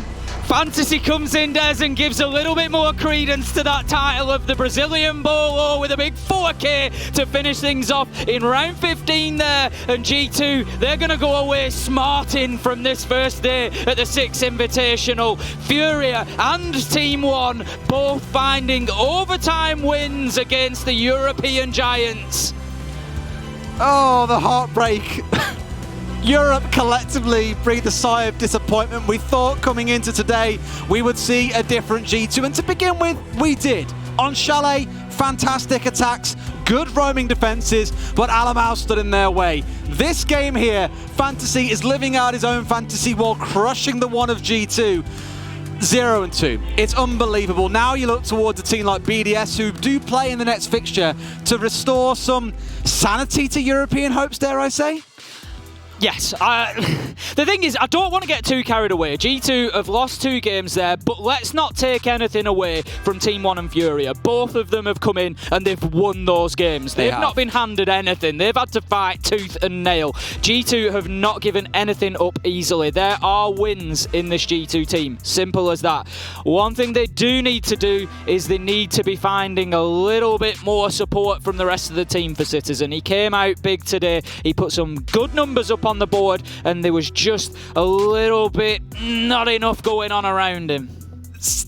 Fantasy comes in, Des, and gives a little bit more credence to that title of the Brazilian Bolo with a big 4K to finish things off in round 15 there. And G2, they're going to go away smarting from this first day at the Six Invitational. FURIA and Team 1 both finding overtime wins against the European giants. Oh, the heartbreak. Europe collectively breathed a sigh of disappointment. We thought coming into today we would see a different G2, and to begin with, we did. On Chalet, fantastic attacks, good roaming defenses, but Alamau stood in their way. This game here, Fantasy is living out his own fantasy while crushing the one of G2. 0 and 2. It's unbelievable. Now you look towards a team like BDS, who do play in the next fixture, to restore some sanity to European hopes, dare I say? Yes, the thing is, I don't want to get too carried away. G2 have lost 2 games there, but let's not take anything away from Team 1 and FURIA. Both of them have come in and they've won those games. They've not been handed anything. They've had to fight tooth and nail. G2 have not given anything up easily. There are wins in this G2 team. Simple as that. One thing they do need to do is they need to be finding a little bit more support from the rest of the team for Citizen. He came out big today. He put some good numbers up on the board, and there was just a little bit not enough going on around him.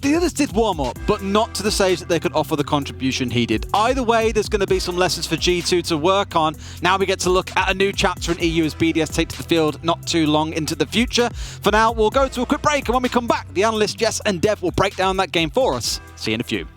The others did warm up, but not to the stage that they could offer the contribution he did. Either way, there's going to be some lessons for G2 to work on. Now we get to look at a new chapter in EU as BDS take to the field not too long into the future. For now, we'll go to a quick break, and when we come back, the analysts Jess and Dev will break down that game for us. See you in a few.